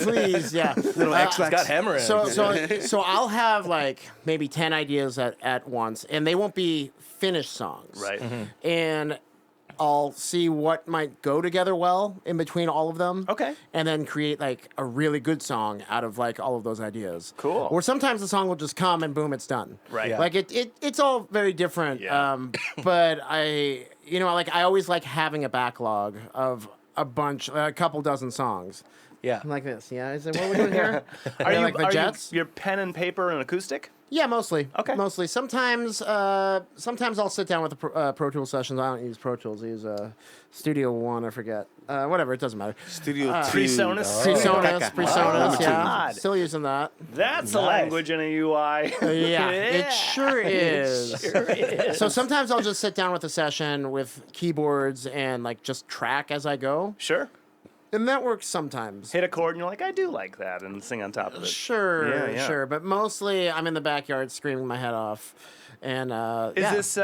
please, yeah. Little It's got hammer in it. So I'll have like maybe 10 ideas at once, and they won't be finished songs. Right. And I'll see what might go together well in between all of them. Okay. And then create like a really good song out of like all of those ideas. Cool. Or sometimes the song will just come and boom, it's done. Right. Yeah. Like it's all very different. Yeah. But I always like having a backlog of a couple dozen songs. Yeah. Like this, yeah. Is it what we're doing here? Are you like the Jets? your pen and paper and acoustic? Yeah, mostly. Okay. Mostly. Sometimes I'll sit down with the Pro Tools sessions. I don't use Pro Tools. I use Studio One. I forget. Whatever. It doesn't matter. Studio 2. PreSonus. PreSonus. Yeah. God. Still using that. That's a language in a UI. Yeah, it sure is. Sure is. So sometimes I'll just sit down with a session with keyboards and like just track as I go, Sure. and that works sometimes. Hit a chord and you're like, I do like that, and sing on top of it. Sure, Yeah. sure, but mostly I'm in the backyard screaming my head off, and Is this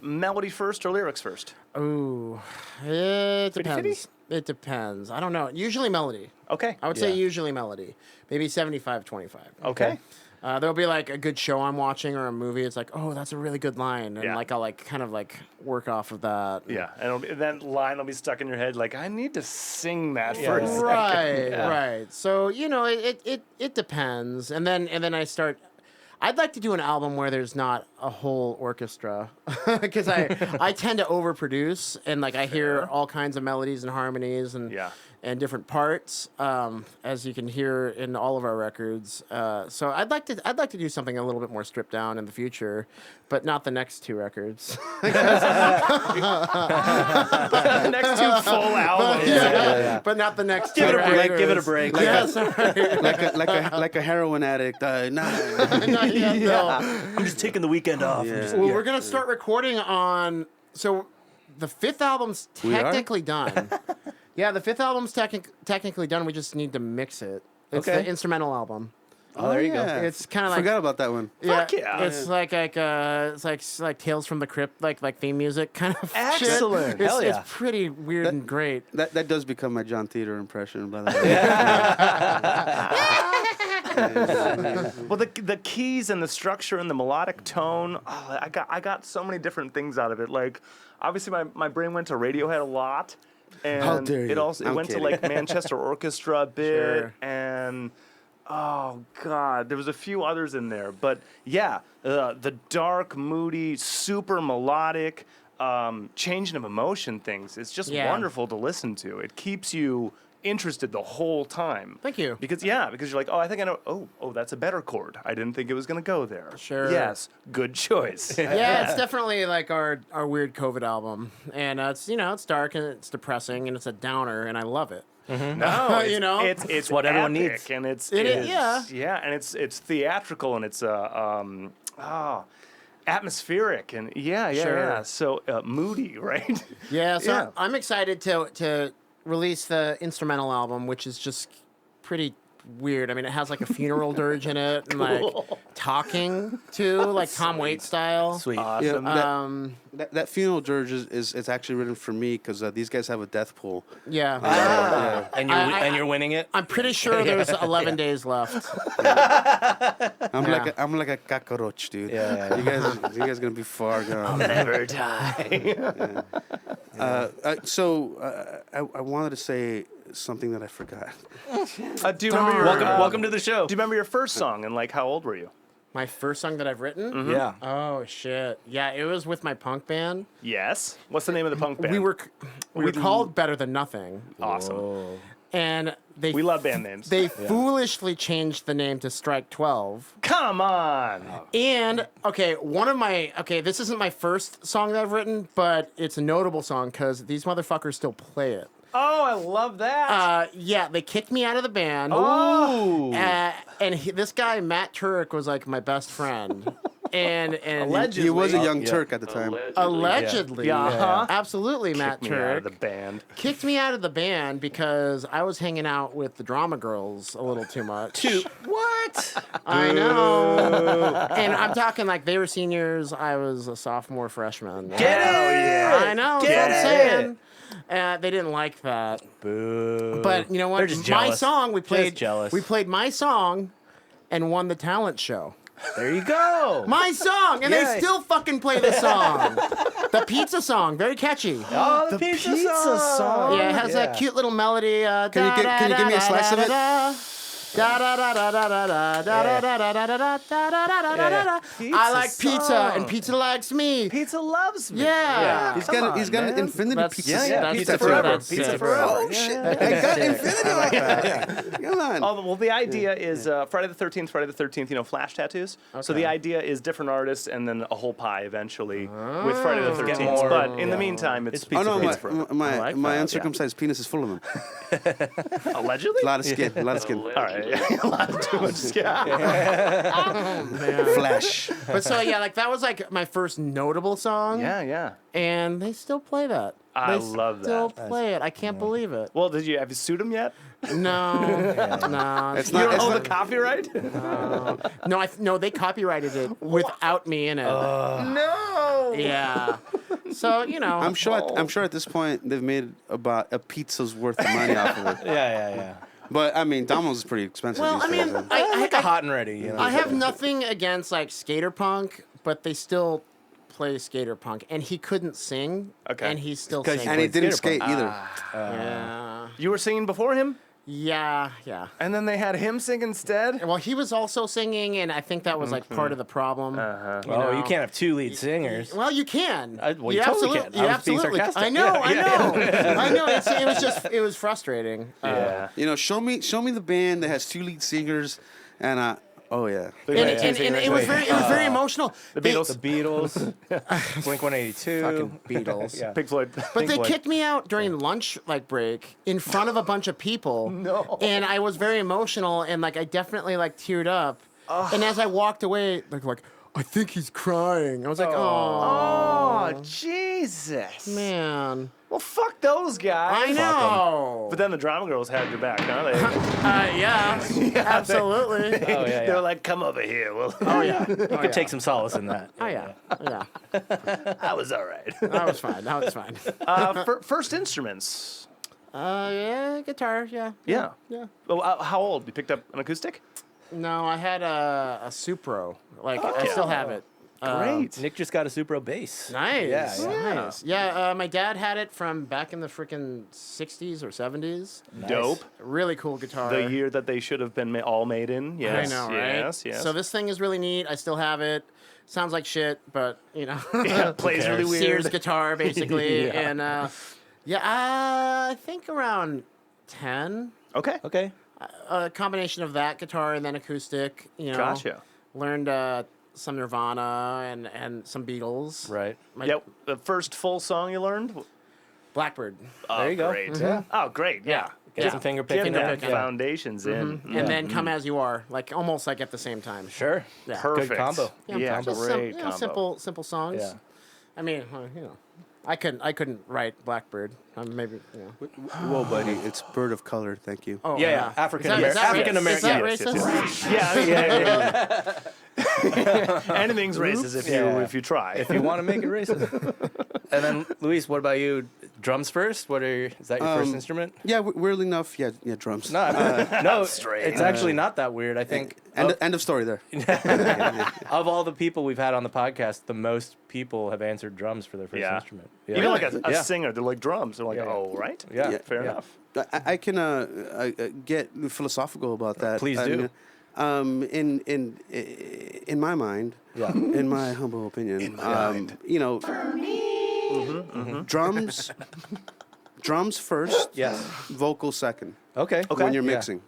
melody first or lyrics first? Ooh, it 50-50? depends. It depends. I don't know. Usually melody. Okay. I would say usually melody. Maybe 75-25. Okay. There'll be like a good show I'm watching or a movie. It's like, oh, that's a really good line, and Yeah. like I'll like kind of like work off of that. Yeah, and that line will be stuck in your head. Like, I need to sing that for a second. Right, Yeah. right. So it depends, and then I start. I'd like to do an album where there's not a whole orchestra, because I tend to overproduce, and like I hear all kinds of melodies and harmonies and different parts, as you can hear in all of our records. So I'd like to do something a little bit more stripped down in the future, but not the next two records. The next two full albums. But not the next Give two it a break. records. Give it a break. Yeah, sorry. like a heroin addict. Nah. Not yet, no. I'm just taking the weekend off. Yeah. Well, we're gonna start recording on. So, the fifth album's We are? technically done. Yeah, the fifth album's technically done. We just need to mix it. It's Okay. the instrumental album. Oh, there you go. It's kind of like Forgot about that one. Fuck yeah. It's like it's like Tales from the Crypt, like theme music kind of Excellent. shit. Hell yeah. It's pretty weird and great. That does become my John Theater impression, by the way. Well, the keys and the structure and the melodic tone, I got so many different things out of it. Like, obviously, my brain went to Radiohead a lot, and How dare you. it I'm went kidding. to like Manchester Orchestra a bit, Sure. and oh god, there was a few others in there, but yeah, the dark, moody, super melodic, changing of emotion things. It's just wonderful to listen to. It keeps you interested the whole time. Thank you. Because you're like, oh, I think I know. Oh, that's a better chord. I didn't think it was gonna go there. Sure. Yes, good choice. Yeah, it's definitely like our weird COVID album, and it's it's dark and it's depressing and it's a downer, and I love it. No, it's what everyone epic, needs. and It is, yeah. and it's theatrical, and it's atmospheric, and Sure. yeah. So moody, right? Yeah, so Yeah. I'm excited to release the instrumental album, which is just pretty weird. I mean, it has like a funeral dirge in it, and like talking too, like Tom Waits style. Sweet. Awesome. That funeral dirge is actually written for me because these guys have a death pool. Yeah. And you're winning it. I'm pretty sure there's 11 days left. I'm like a cockroach, dude. Yeah. You guys gonna be far gone. Never die. I wanted to say something that I forgot. Do you remember your Welcome to the show. Do you remember your first song, and like how old were you? My first song that I've written? Yeah. Oh, shit. Yeah, it was with my punk band. Yes. What's the name of the punk band? We were called Better Than Nothing. awesome. And We love band names. They foolishly changed the name to Strike 12. Come on. And this isn't my first song that I've written, but it's a notable song because these motherfuckers still play it. Oh, I love that. Yeah, they kicked me out of the band. Oh. And this guy Matt Turek was like my best friend. And Allegedly. He was a young Turk at the time. allegedly, Yeah. Uh-huh. absolutely, Matt Kick me out of the Turek band. kicked me out of the band because I was hanging out with the drama girls a little too much. What? I know. And I'm talking like they were seniors. I was a sophomore, freshman. Get it? I know. Get That's what I'm it. saying. They didn't like that. Boo. But you know what? They're just My jealous. song, we played. Just jealous. We played my song, and won the talent show. There you go. My song, and Yeah. they still fucking play the song. The pizza song, very catchy. Oh, the pizza song. Yeah, it has that cute little melody. Can you give me a slice of it? I like pizza, and pizza likes me. Pizza loves me. Yeah. He's got an infinity That's- pizza. yeah, pizza that's forever. that's Pizza sick. forever. Oh shit! I got infinity on that. Come on. Oh, well, the idea is Friday the 13th, flash tattoos. So the idea is different artists and then a whole pie eventually with Friday the 13th. more- But in the meantime, it's Oh no, pizza forever. my like that, uncircumcised penis is full of them. Allegedly? A lot of skin. A lot of skin. All right. A lot too much skin. Flesh. But so yeah, like that was like my first notable song. Yeah. And they still play that. I They love Still that. play it. I can't believe it. Well, have you sued him yet? No, no, It's You not. don't It's own the not. copyright? no. They copyrighted it without me in it. No. Yeah. So I'm sure at this point they've made about a pizza's worth of money off of it. Yeah. But I mean, Domino's is pretty expensive. Well, these I mean, days, though. I Like a hot and ready, you know. I have nothing against like skater punk, but they still play skater punk, and he couldn't sing, Okay. and he's still 'Cause he singing. and he didn't skater skate punk. either. Yeah, You were singing before him? yeah. And then they had him sing instead? Well, he was also singing, and I think that was like part of the problem. Uh-huh. Oh, you know. can't have two lead singers. Well, you can. Well, you totally can. You I was being absolutely. sarcastic. I know. I know. It was frustrating. Yeah. You know, show me the band that has two lead singers, and oh yeah. And it was very emotional. The They- Beatles. The Beatles, Blink 182, Fucking Beatles. Yeah. Pink Floyd. But they Floyd. kicked me out during lunch break in front of a bunch of people. No. And I was very emotional and I definitely teared up. And as I walked away, like I think he's crying. I was like, oh, Oh, Jesus. man. Well, fuck those guys. I know. But then the drama girls had your back, huh? They, Yeah, absolutely. Oh yeah, they were like, come over here. Well, Oh yeah. You could take some solace in that. Oh yeah. Yeah. I was all right. That was fine. That was fine. First instruments. Yeah, guitar. Yeah. Yeah. Yeah. Oh, how old? You picked up an acoustic? No, I had a Supro. I still have it. Great. Nick just got a Supro bass. Nice. Yeah. Nice. Yeah, my dad had it from back in the freaking 60s or 70s. Dope. Really cool guitar. The year that they should have been all made in. Yes. I know, right? Yes. So this thing is really neat. I still have it. Sounds like shit, but yeah, plays really weird. Sears guitar basically, Yeah. and I think around 10. Okay. A combination of that guitar and then acoustic. Gotcha. Learned some Nirvana and some Beatles. Right. Yep. The first full song you learned? Blackbird. Oh, There you go. Great. Yeah. Oh, great. Yeah. Get some finger Get picking. that Yeah. foundations in. And then Come As You Are, almost at the same time. Sure. Yeah. Perfect. Good combo. Yeah, just great combo. simple songs. Yeah. I mean, I couldn't write Blackbird. Maybe. Whoa, buddy, it's bird of color. Thank you. Oh Yeah. African Is that American. Is that Yes, racist? Yeah. Anything's racist if you try. If you want to make it racist. And then, Luis, what about you? Drums first? Is that your first instrument? Yeah, weirdly enough, yeah, drums. No, no, Straight. it's actually not that weird. I think End of story there. of all the people we've had on the podcast, the most people have answered drums for their first instrument. Yeah. Even like a Yeah. singer, they're like drums. They're like, Yeah. oh, right? Yeah. Fair Yeah. enough. I can get philosophical about that. Please do. In my mind, Yeah. in my humble opinion, drums first, Yes. vocals second. Okay. When you're Yeah. mixing.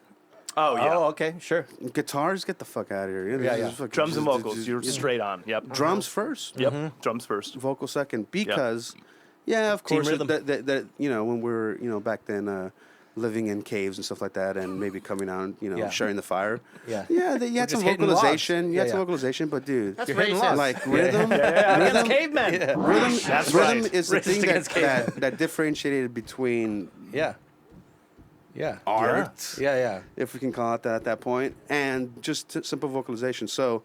Oh, yeah. Oh, okay. Sure. Guitars, get the fuck out of here. Yeah, yeah. Drums and vocals, you're straight on. Yep. Drums first, Yep. Drums first. vocal second, because of Team course rhythm. that when we're back then living in caves and stuff like that, and maybe coming out, Yeah. sharing the fire. Yeah. Yeah, you had some just hitting logs. vocalization. You had Yeah, some yeah. vocalization, but dude, That's You're hitting racist. logs. like rhythm, Against cavemen. rhythm That's right. is the Racist thing against cavemen. that differentiated between Yeah. Yeah. art, Yeah. if we can call it that at that point, and just simple vocalization. So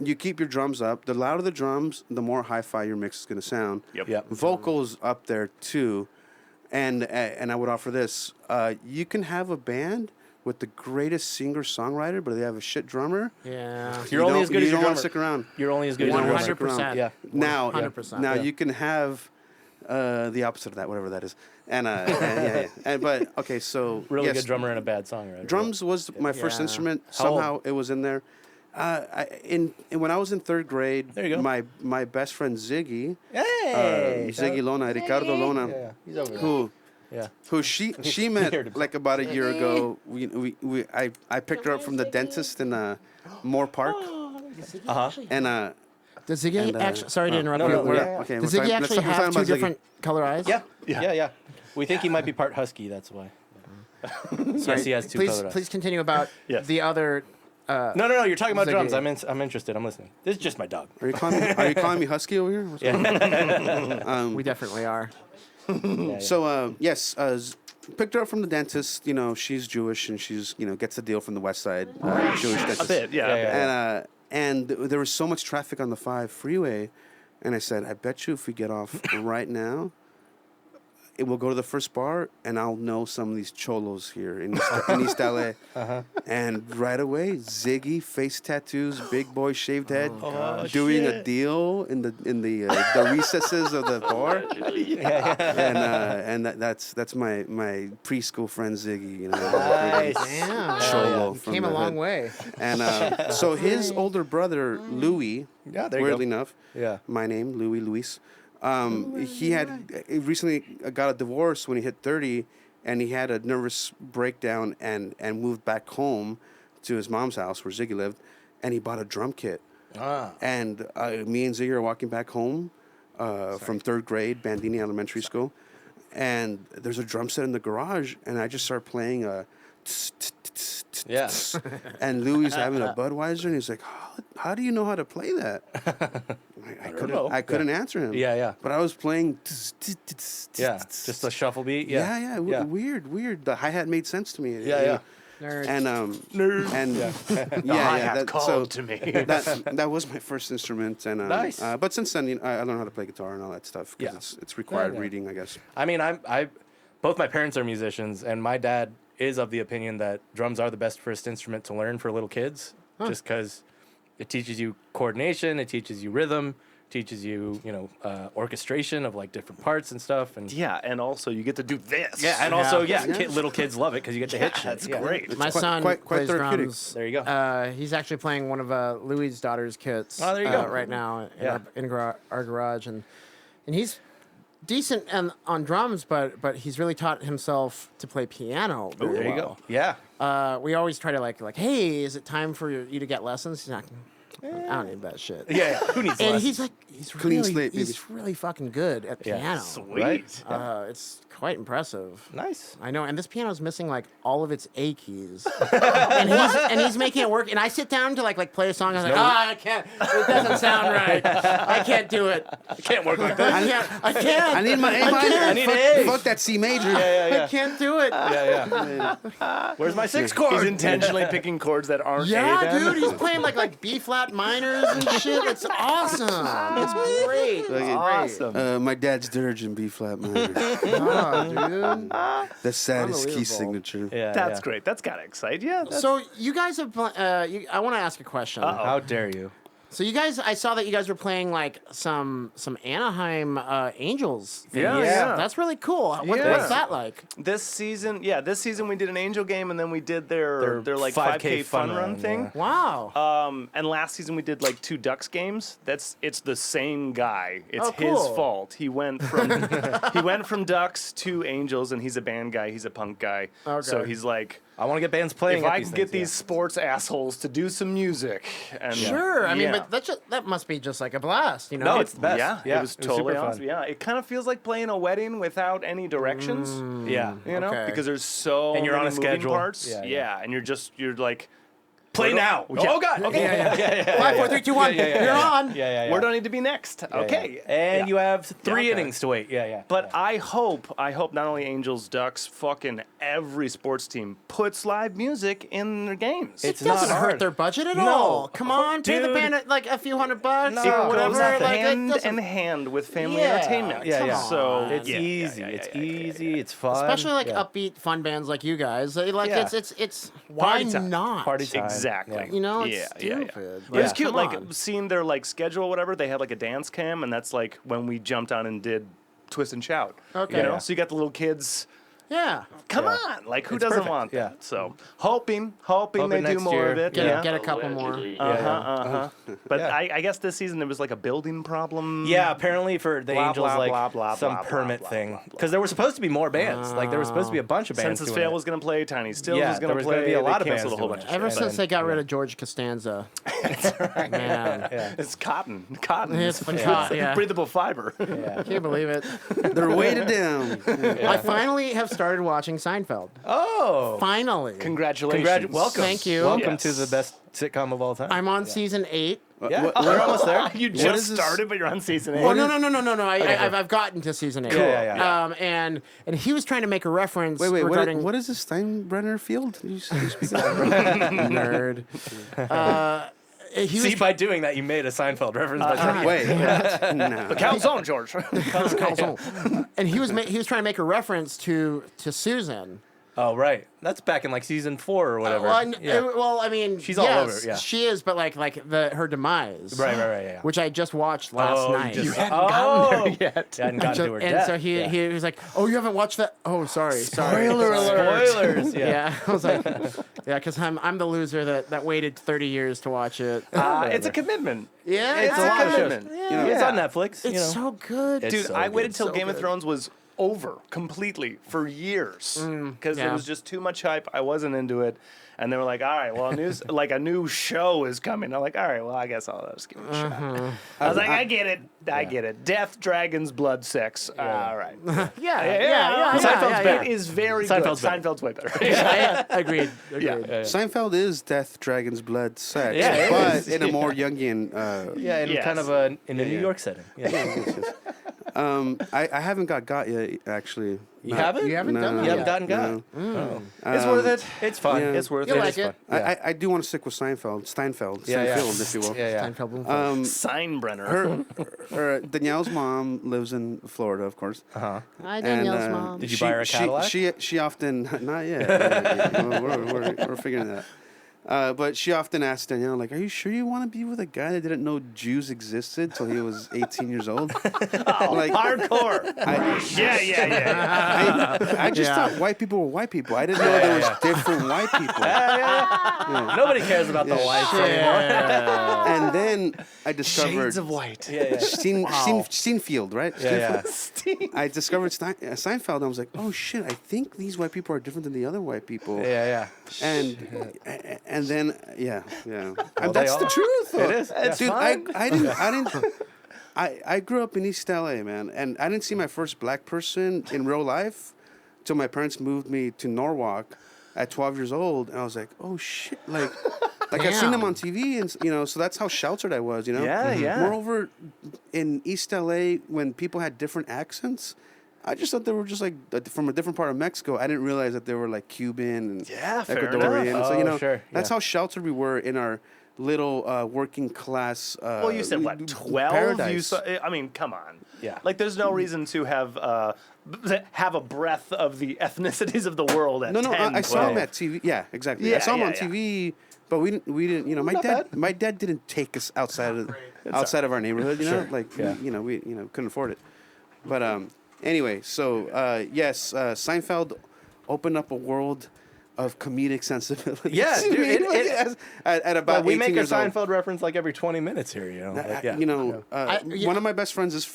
you keep your drums up. The louder the drums, the more hi-fi your mix is going to sound. Yep. Yep. Vocals up there too, and I would offer this: you can have a band with the greatest singer-songwriter, but they have a shit drummer. Yeah. You're only as good as you your don't want drummer. to stick around. You're only as good as your drummer. 100%. Yeah. Now, 100%. now Yeah. you can have The opposite of that, whatever that is. And, but okay, so Really yes, good drummer and a bad songwriter. drums was my first Yeah. instrument. How old? Somehow it was in there. When I was in third grade, There you go. my best friend Ziggy, Hey, Ziggy Lona, Ricardo Lona, Yeah, he's over there. who she Here met to- like about a year ago. I picked her up from the dentist in Moore Park, and Does Ziggy And, actually? Sorry to interrupt no, you. no, Louis. yeah, yeah. okay. Does we're Ziggy talking- actually let's talk have two about Ziggy. different color eyes? Yeah. We think he might be part husky. That's why. Yes, he has two colored eyes. Please continue about Yes. the other. No. You're talking about Ziggy. drums. I'm interested. I'm listening. This is just my dog. Are you calling me husky over here? What's going on? We definitely are. So yes, picked her up from the dentist. You know, she's Jewish and she's gets a deal from the West Side Jewish dentist. A bit, yeah. And there was so much traffic on the 5 freeway, and I said, I bet you if we get off right now, it will go to the first bar, and I'll know some of these cholos here in East LA. And right away, Ziggy, face tattoos, big boy shaved head, doing a deal in the recesses of the bar. And that's my preschool friend Ziggy. Nice. Damn. Cholo You from came the a long hood. way. And so his older brother Louis, Yeah, there you weirdly go. enough, Yeah. my name Luis. He recently got a divorce when he hit 30, and he had a nervous breakdown and moved back home to his mom's house where Ziggy lived, and he bought a drum kit. And me and Ziggy are walking back home from third grade, Bandini Elementary School, and there's a drum set in the garage, and I just start playing a. Yeah. And Louis having a Budweiser, and he's like, "How do you know how to play that?" I couldn't answer him. Yeah. But I was playing. Yeah. Just a shuffle beat. Yeah. Yeah. Weird. The hi hat made sense to me. Yeah. Nerd. And hi-hat that, called to me. that was my first instrument, and Nice. But since then, I learned how to play guitar and all that stuff because Yeah. it's required Yeah. reading, I guess. I mean, both my parents are musicians, and my dad is of the opinion that drums are the best first instrument to learn for little kids, just because it teaches you coordination, it teaches you rhythm, teaches you, orchestration of like different parts and stuff, and And also you get to do this. yeah, and also little kids love it because you get to hit shit. That's Yeah. great. My quite- son quite plays therapeutic. drums. There you go. He's actually playing one of Louis' daughter's kits. Oh, there you go. Right now Yeah. in our garage, and he's decent on drums, but he's really taught himself to play piano. Very There you well. go. Yeah. We always try to like, hey, is it time for you to get lessons? He's like, I don't need that shit. Yeah. Who needs And lessons? he's like, he's Clean really, slate, baby. he's really fucking good at Yeah. piano. Sweet. It's quite impressive. Nice. I know, and this piano's missing like all of its A keys, and he's making it work. And I sit down to like play a song, and I'm like, I can't. It doesn't sound right. I can't do it. It can't work like that. I can't. I need my A I minor. can't. I need fuck, A's. fuck that C major. I can't do it. Yeah. Where's my sixth chord? He's intentionally picking chords that aren't A Yeah, then. dude, he's playing like B flat minors and shit. It's awesome. It's great. It's Awesome. My dad's dirge in B flat minor. Oh, dude. The saddest key Unbelievable. signature. Yeah. That's great. That's gotta excite you. So you guys have. I want to ask a question. How dare you? So you guys, I saw that you guys were playing like some Anaheim Angels. things. Yeah. That's really cool. Yeah. What's that like? This season we did an Angel game, and then we did their like 5K fun run thing. Wow. And last season we did like 2 Ducks games. It's the same guy. It's Oh, his cool. fault. He went from Ducks to Angels, and he's a band guy. He's a punk guy. Okay. So he's like, I want to get bands playing. if at I these can get things, these sports assholes to do some music, and Sure. I mean, yeah. but that must be just like a blast, you know? No, it's the best. Yeah, Yeah, it was it was totally super fun. awesome. Yeah, it kind of feels like playing a wedding without any directions. Yeah. You know, Okay. because there's so And you're on many a moving schedule. parts. Yeah, Yeah, yeah. and you're like, Play now. Yeah. Oh God. Okay. Yeah. 5, 4, 3, 2, 1. You're on. Yeah. where do I need to be next? Okay. And you have 3 okay. innings to wait. Yeah. But I hope not only Angels, Ducks, fucking every sports team puts live music in their games. It's It doesn't not hurt hard. their budget at No. all. Come on, pay the Dude. band like a few $100 No. it or whatever. goes Like, it hand doesn't- in hand with family Yeah. entertainment. Yeah, yeah. So It's yeah, easy. yeah, It's yeah, yeah, easy. It's fun. Especially like Yeah. upbeat, fun bands like you guys. Like Yeah. it's why Party time. not? Party time. Exactly. Yeah. You know, it's Yeah. stupid. It Like, was cute, come like on. seeing their like schedule or whatever. They had like a dance cam, and that's like when we jumped on and did twist and shout. Okay. You know, Yeah. so you got the little kids. Yeah. Come on, like who It's doesn't perfect, want that? yeah. So hoping they Hoping do next more year. of it. Get a couple more. But Yeah. I guess this season there was like a building problem. Yeah, apparently for the Blah, Angels, blah, like blah, blah, some blah, permit blah, thing, blah, blah. because there were supposed to be more bands. Like there was supposed to be a bunch of bands. Census doing Fail it. was going to play. Tiny Stills Yeah, was going there to was play. gonna be a They lot of canceled bands a whole doing bunch it. of Ever shit. since they got rid of George Costanza, man, Yeah. It's cotton. it's the cotton. Yeah. Breathable fiber. Yeah. Can't believe it. They're weighted down. I finally have started watching Seinfeld. Oh, Finally. Congratulations. welcome. Thank you. Welcome Yes. to the best sitcom of all time. I'm on season 8. Yeah, What- we're almost there. You is just this? started, but you're on season 8. Oh no. I've gotten to season 8. Cool. Yeah. And he was trying to make a reference Wait, regarding what is this Steinbrenner field? You speak nerd. He was See, by doing that, you made a Seinfeld reference. By saying- Wait, no. Calzone, George. and he was trying to make a reference to Susan. Oh, right. That's back in like season 4 or whatever. Well, I mean, She's all yes, over, yeah. she is, but like her demise. Right, yeah. Which I just watched last night. You hadn't gotten there yet. You hadn't gotten to her and death. so he was like, "Oh, you haven't watched that? Oh, sorry. Spoiler alert. Spoilers. Yeah. Yeah, I was like, yeah, because I'm the loser that waited 30 years to watch it. It's a commitment. Yeah, It's a lot of shows. commitment. Yeah. It's on Netflix. It's so good. It's Dude, so I good. waited till So Game of good. Thrones was over completely for years because yeah. it was just too much hype. I wasn't into it, and they were like, "All right, well, a new show is coming." I'm like, "All right, well, I guess I'll just give it a shot." I was like, "I get it, I get it. Death, dragons, blood, sex. All right, yeah. Seinfeld's better. It is very Seinfeld's good. better. Seinfeld's way better. Yeah, agreed. Seinfeld is death, dragons, blood, sex, Yeah, it but is. in a more Jungian. Yeah, in Yes. kind of a New York setting. Yeah. I haven't got yet, actually. You haven't? You haven't done No, it You yet. haven't gotten got? no. Oh. It's worth it. It's fun. Yeah. It's worth You'll it. like It's it. fun. Yeah. I do want to stick with Steinfeld, Seinfeld, if you will. Yeah. Seinfeld. Steinbrenner. Danielle's mom lives in Florida, of course. Hi, And, Danielle's mom. Did you buy her a Cadillac? She often not yet. We're figuring that out. But she often asks Danielle, like, "Are you sure you want to be with a guy that didn't know Jews existed till he was 18 years old?" Like, Hardcore. Yeah. I just thought white people were white people. I didn't know there was different white people. Nobody cares about the whites anymore. And then I discovered Shades of white. Yeah. Steinfeld, right? Yeah. I discovered Seinfeld, and I was like, "Oh shit! I think these white people are different than the other white people." Yeah. And then yeah. Well, And that's they the are. truth. Though. It is. It's Dude, fun. I didn't. I grew up in East LA, man, and I didn't see my first black person in real life till my parents moved me to Norwalk at 12 years old, and I was like, "Oh shit!" Like I've seen them on TV, and so that's how sheltered I was, Yeah, yeah. Moreover, in East LA, when people had different accents, I just thought they were just like from a different part of Mexico. I didn't realize that they were like Cuban and Yeah, fair Ecuadorian. enough. So Oh, sure, that's yeah. how sheltered we were in our little working class. Well, you said what, 12? Paradise. You saw, I mean, come on. Yeah. Like, there's no reason to have a breadth of the ethnicities of the world at No, 10, I saw 12. him at TV. Yeah, exactly. I Yeah, saw him yeah, on yeah. TV, but we didn't. My dad didn't take us outside of our neighborhood. We couldn't afford it. But anyway, so yes, Seinfeld opened up a world of comedic sensibility. Yeah, to dude, me, at about we 18 make a years old. Seinfeld reference like every 20 minutes here, Like, yeah. One of my best friends is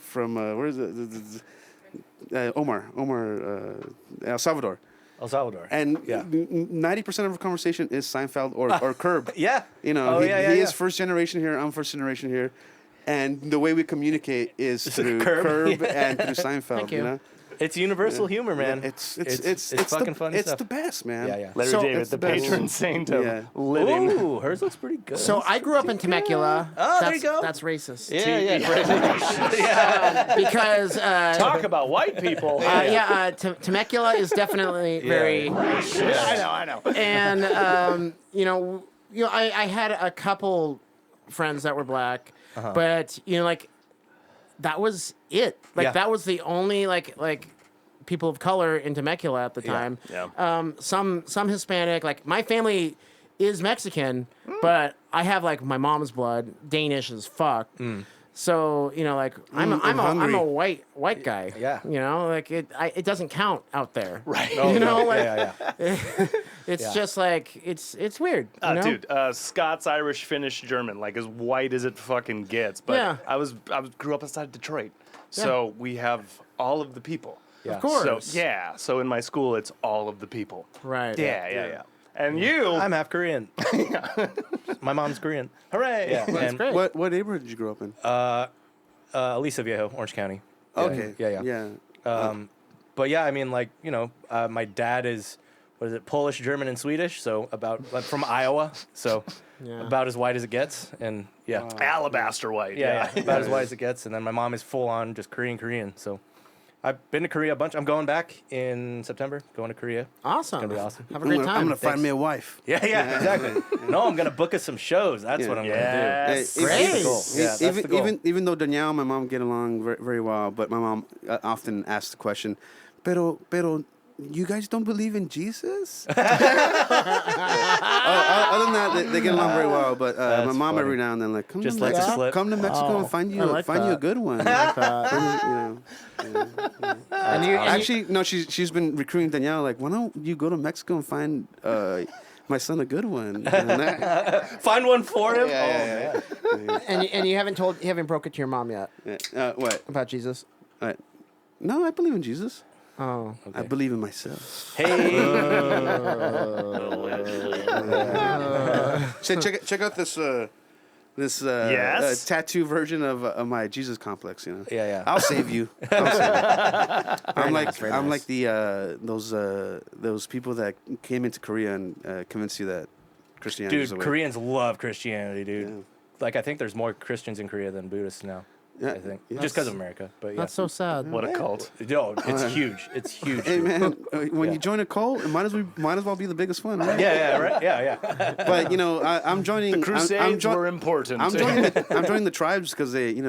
from where is it? Omar, El Salvador. El Salvador. And Yeah. 90% of our conversation is Seinfeld or Curb. Yeah. You know, Oh, he yeah. is first generation here. I'm first generation here, and the way we communicate is through Curb, Curb yeah. and through Seinfeld. Thank you. You know, It's universal humor, man. it's fucking the, funny It's stuff. the best, man. Yeah. Larry So- David, It's the the best. patron saint of Yeah. living. Ooh, hers looks pretty good. So I grew up in Temecula. Oh, there That's, you go. That's racist. Yeah. Because Talk about white people. Temecula is definitely very. I know. And I had a couple friends that were black, but like that was it. Like Yeah. that was the only like people of color in Temecula at the time. Yeah. Some Hispanic. Like my family is Mexican, but I have like my mom's blood, Danish as fuck. So like I'm hungry. a white guy. Yeah. Like it doesn't count out there. Right. It's just like it's weird. Dude, Scots, Irish, Finnish, German, like as white as it fucking gets. But Yeah. I grew up inside Detroit, so we have all of the people. Yeah. Of course. So in my school, it's all of the people. Right. Yeah. And you, I'm half Korean. My mom's Korean. hooray! Yeah. That's and, great. What neighborhood did you grow up in? Aliso Viejo, Orange County. Okay. Yeah. But yeah, I mean, like, my dad is, what is it, Polish, German, and Swedish. So from Iowa. So Yeah. about as white as it gets. And yeah. Alabaster white. Yeah, about as white as it gets. And then my mom is full on just Korean. So I've been to Korea a bunch. I'm going back in September, going to Korea. Awesome. It's going to be awesome. Have a great time. I'm gonna find Thanks. me a wife. Yeah, exactly. No, I'm going to book us some shows. That's what I'm going to Yes. do. Great. That's the goal. Yeah, that's the goal. Even though Danielle and my mom get along very, very well, but my mom often asks the question, pero, you guys don't believe in Jesus? Other than that, they get along very well. But my That's mom funny. every now and then come Just to lets it Mexico, slip. come to Mexico and find you I like a that. good one. I like that. And you, Actually, no, she's been recruiting Danielle. Like, why don't you go to Mexico and find my son a good one? Find one for him? Yeah. and you haven't broke it to your mom yet What? about Jesus. No, I believe in Jesus. Oh. I believe in myself. Hey. So check out this Yes? tattoo version of my Jesus complex. Yeah. I'll save you. I'm very like nice. the those people that came into Korea and convinced you that Christianity is the Dude, way. Koreans love Christianity, dude. Yeah. Like, I think there's more Christians in Korea than Buddhists now. Yeah, I think. yeah. Just because of America. But yeah. That's so sad. What a cult. No, it's huge. It's huge. Hey dude. man, when Yeah. you join a cult, it might as well be the biggest one, right? Yeah, right? Yeah. But I'm joining. The Crusades were important. I'm joining the tribes because they, they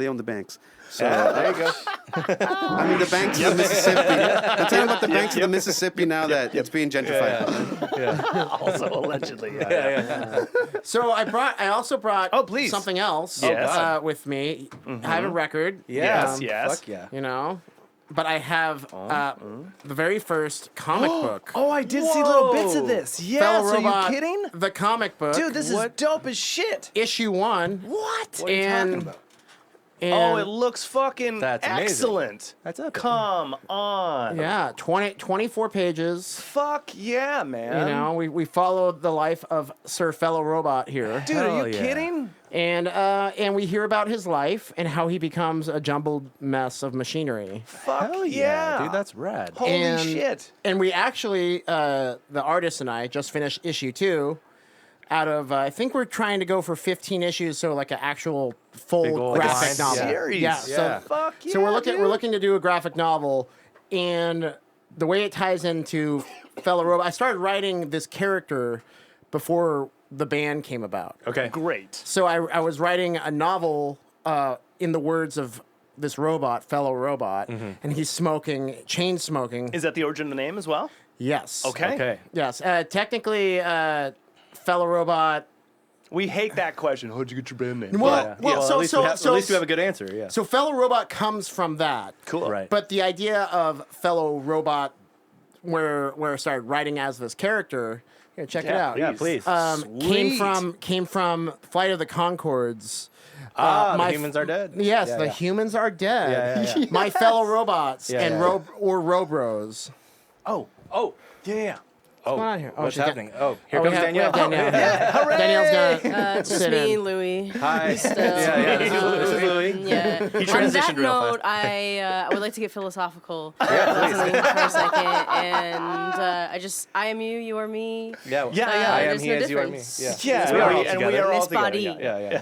own the banks. So There you go. I mean the banks of the Mississippi. I'm talking about the banks of the Mississippi now that it's being gentrified. Also allegedly. Yeah. So I also brought Oh, please. something else Yes. with me. I have a record. Yeah. Yes. Fuck yeah. But I have the very first comic book. Oh, I did see little bits of this. Yes. Fellow Are Robot, you kidding? The comic book. Dude, this is dope as shit. issue 1. What? What are you talking about? And Oh, it looks fucking That's amazing. excellent. That's epic. Come on. yeah, 24 pages. Fuck yeah, man. We followed the life of Sir Fellow Robot here. Dude, Hell are you yeah. kidding? And we hear about his life and how he becomes a jumbled mess of machinery. Fuck Hell yeah. dude, that's rad. Holy And- shit. And we actually, the artist and I, just finished issue 2 out of, I think we're trying to go for 15 issues, so like an actual full Big ol' graphic line. novel. Series. Yeah, Yeah. Fuck yeah. So we're dude. looking to do a graphic novel, and the way it ties into Fellow Robot, I started writing this character before the band came about. Okay. Great. So I was writing a novel in the words of this robot, Fellow Robot, and he's chain smoking. Is that the origin of the name as well? Yes. Okay. Yes. Technically, Fellow Robot. We hate that question. How'd you get your band name? Well, Well, so at least we have a good answer. Yeah. so Fellow Robot comes from that. Cool. Right. But the idea of Fellow Robot, where I started writing as this character, here, check it out. Yeah, please. Came from Flight of the Conchords. The humans are dead. Yes, Yeah, the yeah. humans are dead. Yeah. My fellow robots Yeah, and yeah. Robros. Oh, yeah. Oh, going on here? Oh, what's she's happening? Oh, here Oh, we comes have- we have Danielle. Danielle. Danielle's gonna Just sit me, in. Louie. Hi. Still. This is Louis. Yeah. He On transitioned that real note, fast. I would like to get philosophical for a second, and I am you, you are me. Yeah. Yeah, I am there's he no as you are me. difference. Yeah. Yeah, We are all and we together. are all This together. body. Yeah.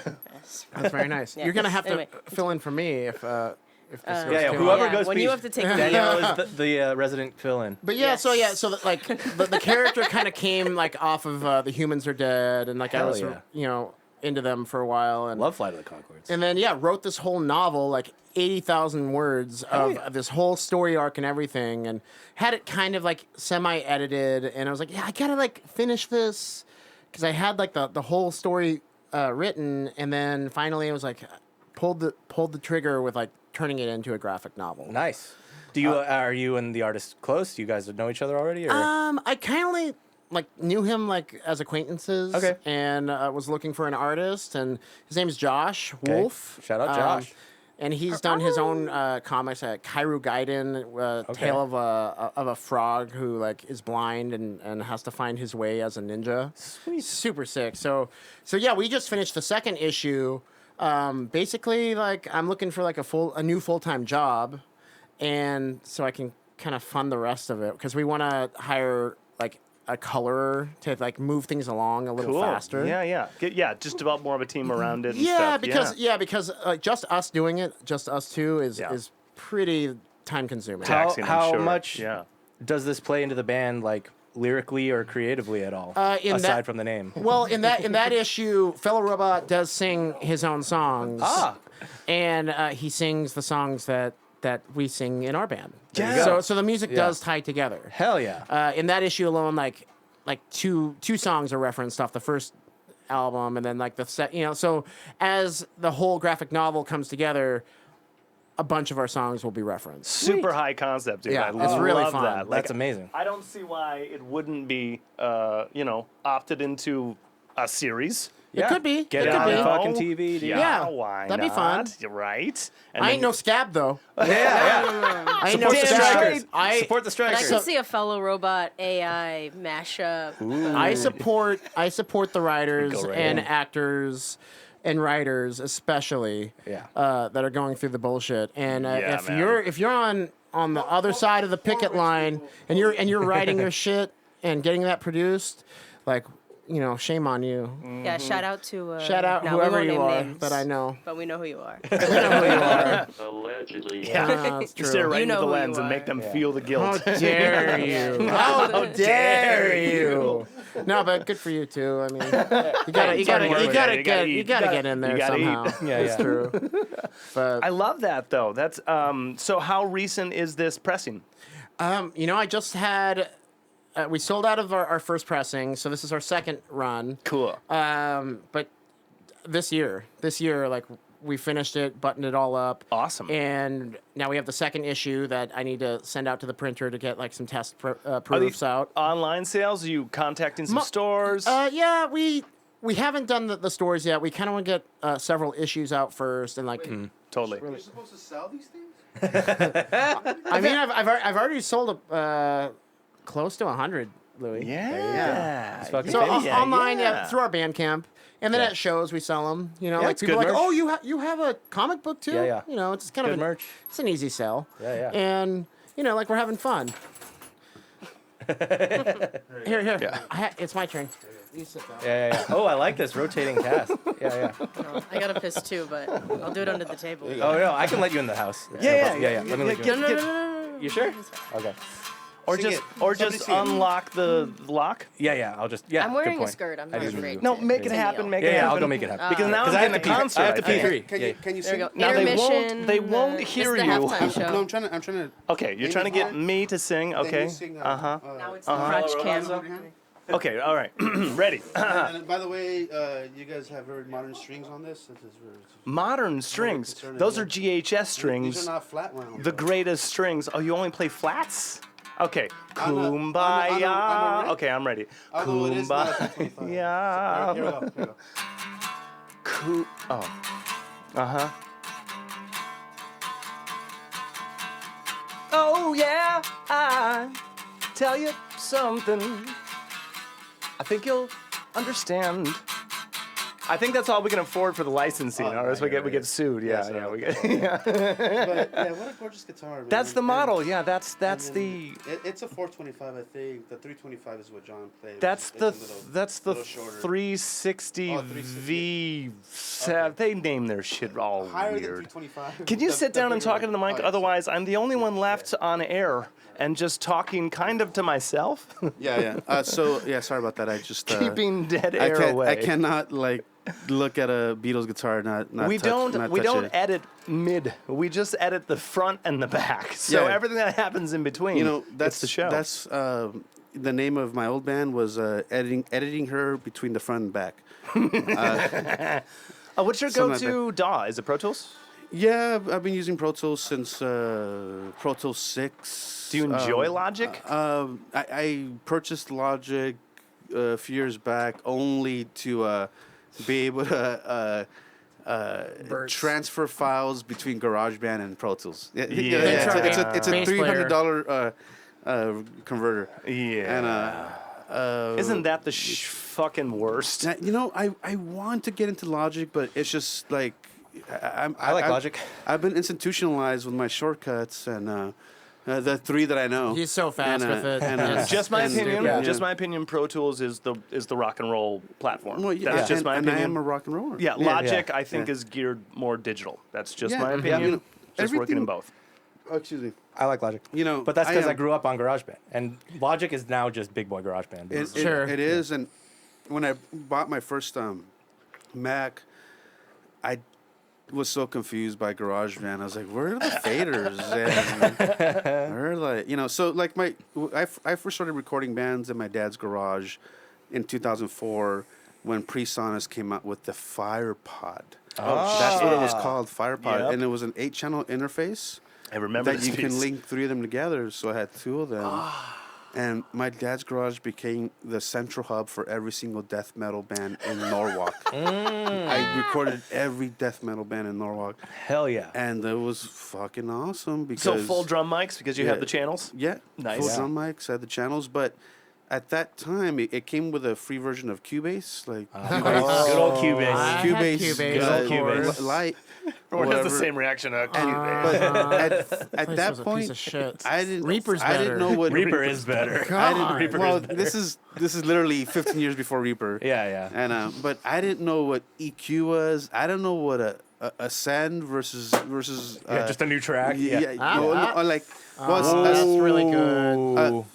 That's very nice. You're gonna have to Anyway. fill in for me if this goes Yeah, too whoever long. goes when speech. you have to take a Danielle is the resident fill-in. But yeah, Yes. so that, like the character kind of came like off of the Humans Are Dead, and like I Hell was yeah. into them for a while, and Love Flight of the Conchords. and then wrote this whole novel, like 80,000 words of this whole story arc and everything, and had it kind of like semi-edited, and I was like, I gotta like finish this because I had like the whole story written, and then finally I was like, pulled the trigger with like turning it into a graphic novel. Nice. Do you are you and the artist close? Do you guys know each other already? Or? I kind of like knew him like as acquaintances. Okay. And was looking for an artist, and his name's Josh Okay. Wolf. Shout out Josh. And he's done his own comics, Kairu Gaiden, tale of a frog who like is blind and has to find his way as a ninja. Sweet. Super sick. So yeah, we just finished the second issue. Basically, like I'm looking for like a new full-time job, and so I can kind of fund the rest of it because we want to hire like a colorer to like move things along a little faster. Yeah. Just develop more of a team around it. And Yeah, stuff. because just us doing it, just us two, is pretty time consuming. Taxing, I'm How sure. much Yeah. does this play into the band, like lyrically or creatively at all? Aside from the name. Well, in that issue, Fellow Robot does sing his own songs. And he sings the songs that we sing in our band. Yeah. So the music does tie together. Hell yeah. In that issue alone, like two songs are referenced off the first album, and then like the set. So as the whole graphic novel comes together, a bunch of our songs will be referenced. Super high concept, dude. Yeah, I it's really love fun. that. That's amazing. I don't see why it wouldn't be, opted into a series. It could be. Get it it could on be. the fucking TV, dude. Yeah, why that'd be not? fun. You're right. And I then- ain't no scab though. Yeah. I ain't no Support the scab. strikers. I Support the But I strikers. can see a fellow robot AI mashup. I support the writers Go right and in. actors and writers especially that are going through the bullshit. And Yeah, if man. you're on the other side of the picket line and you're writing your shit and getting that produced, like, shame on you. Yeah, shout out to. Shout out no, we whoever won't you name are names, that I know. But we know who you are. We know who you are. Allegedly. Yeah. That's You stare true. right You into know the who lens you and make are. them feel the How guilt. dare you? How dare you? No, but good for you too. I mean, you gotta get in there You gotta somehow. eat. Yeah, It's yeah. true. But I love that though. That's so how recent is this pressing? I just had. We sold out of our first pressing, so this is our second run. Cool. But this year, like we finished it, buttoned it all up. Awesome. And now we have the second issue that I need to send out to the printer to get like some test Are proofs these out. online sales? Are you contacting some stores? Yeah, we haven't done the stores yet. We kind of want to get several issues out first, and like. Totally. You're supposed to sell these things? I mean, I've already sold close to 100, Louis. Yeah. It's fucking So fancy. online, through our Bandcamp, and then at shows we sell them. Like it's people are good like, merch. oh, you have a comic book too. Yeah, yeah. It's kind Good of merch. It's an easy sell. Yeah, yeah. And like we're having fun. Here. Yeah. It's my turn. You sit down. Yeah. Oh, I like this rotating cast. Yeah. No, I got a piss too, but I'll do it under the table. Oh no, I can let you in the house. Yeah. Let me let you in. No. You sure? Okay. Or Sing just it. or Somebody just sing it. unlock the lock. Yeah. I'll just I'm wearing good a point. skirt. I'm I not didn't afraid. do No, to- make it to happen. kneel. Make it Yeah, happen. I'll go make it happen. Because now Because I'm I have getting to a pee. concert. I have to pee think. three. Can Yeah. you There sing? we go. Now they won't- Intermission. they won't This hear is the you. halftime show. No, I'm trying to. Okay, you're trying to get me to sing. Then Okay. you sing, Now it's the crotch cam. Okay. All right. Ready. And by the way, you guys have very modern strings on this. This is very- Modern strings. Those are GHS These strings. are not flat round. The greatest strings. Oh, you only play flats? Okay. I'm not- Kumbaya. I'm ready. Okay, I'm ready. Although it is not a Kumbaya. 25. Yeah. Here we go. Oh. Uh-huh. Oh, yeah, I tell you something. I think you'll understand. I think that's all we can afford for the licensing, or else we get sued. Yes, Yeah, we right. get. Yeah. But yeah, what a gorgeous guitar, man. That's the And- model. Yeah, that's and then the. It's a 425, I think. The 325 is what John played. That's It's the a little- that's the little shorter. 360 Oh, 360. V. Okay. They name their shit all Higher than weird. 325. Can you The- sit the down and bigger talk one. into the mic? Oh, yes. Otherwise, I'm the only one left on air and just talking kind of to myself, Yeah. Sorry about that. I just keeping dead I air can't. away. I cannot look at a Beatles guitar and not We touch, don't not we touch don't it. edit mid. We just edit the front and the back. So Yeah. everything that happens in between. You know, that's it's the show. That's the name of my old band was editing her between the front and back. What's your something like go-to DAW? Is it Pro Tools? Yeah, I've been using Pro Tools since Pro Tools 6. Do you enjoy Logic? I purchased Logic a few years back only to be able to transfer files between GarageBand and Pro Tools. It's a Bass player. $300 converter. Yeah. And Isn't that the fucking worst? I want to get into Logic, but it's just like I like Logic. I've been institutionalized with my shortcuts and the three that I know. He's so fast with it. It's Just my opinion. stupid. Just my opinion. Pro Tools is the rock and roll platform. Well, yeah, That's just my and opinion. I am a rock and roller. Yeah, Logic Yeah. I think is geared more digital. That's just Yeah, my yeah, opinion. Just working everything- in both. Oh, excuse me. I like Logic. But that's because I grew up on GarageBand, and Logic is now just big boy GarageBand. Sure. It is, and when I bought my first Mac, I was so confused by GarageBand. I was like, "Where are the faders?" And where are so like I first started recording bands in my dad's garage in 2004 when PreSonus came out with the FirePod. That's what it was called, FirePod, Yep. and it was an 8-channel interface. I remember that this you can piece. link 3 of them together. So I had 2 of them. And my dad's garage became the central hub for every single death metal band in Norwalk. I recorded every death metal band in Norwalk. Hell yeah. And it was fucking awesome because... So full drum mics because you have Yeah. the channels? Yeah. Nice. Full Yeah. drum mics, had the channels. But at that time, it came with a free version of Cubase. Like Good old Cubase. I had Cubase, of course. Light. Everyone has the whatever. same reaction to And, Cubase. but at Place that was a point, piece of shit. I didn't. Reaper's I didn't better. know what Reaper is better. Well, this is literally 15 years before Reaper. Yeah. And but I didn't know what EQ was. I don't know what a send versus Just a new track. yeah, like That's really good.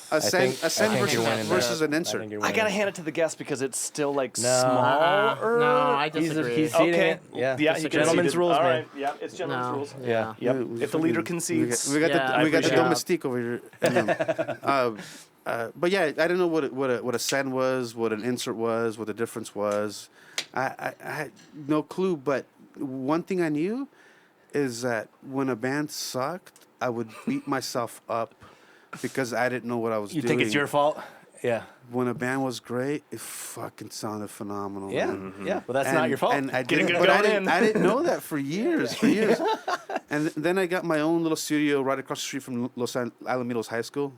a send think versus you're winning versus there. an insert. I gotta hand it to the guest because it's still like No. smaller. No, I He's disagree. seating Okay. it. Yeah. Yeah, It's he a gentleman's conceded. rules, All man. right. Yeah, it's gentleman's rules. Yeah. Yep. Yeah, If the leader concedes, we got Yeah, the appreciate it. domestique over here. But yeah, I didn't know what a send was, what an insert was, what the difference was. I had no clue. But one thing I knew is that when a band sucked, I would beat myself up because I didn't know what I was You doing. think it's your fault? Yeah. When a band was great, it fucking sounded phenomenal. Yeah. man. Yeah. Well, that's not your fault. And I Getting didn't, good but I going didn't, in. I didn't know that for years. And then I got my own little studio right across the street from Los Alamitos High School.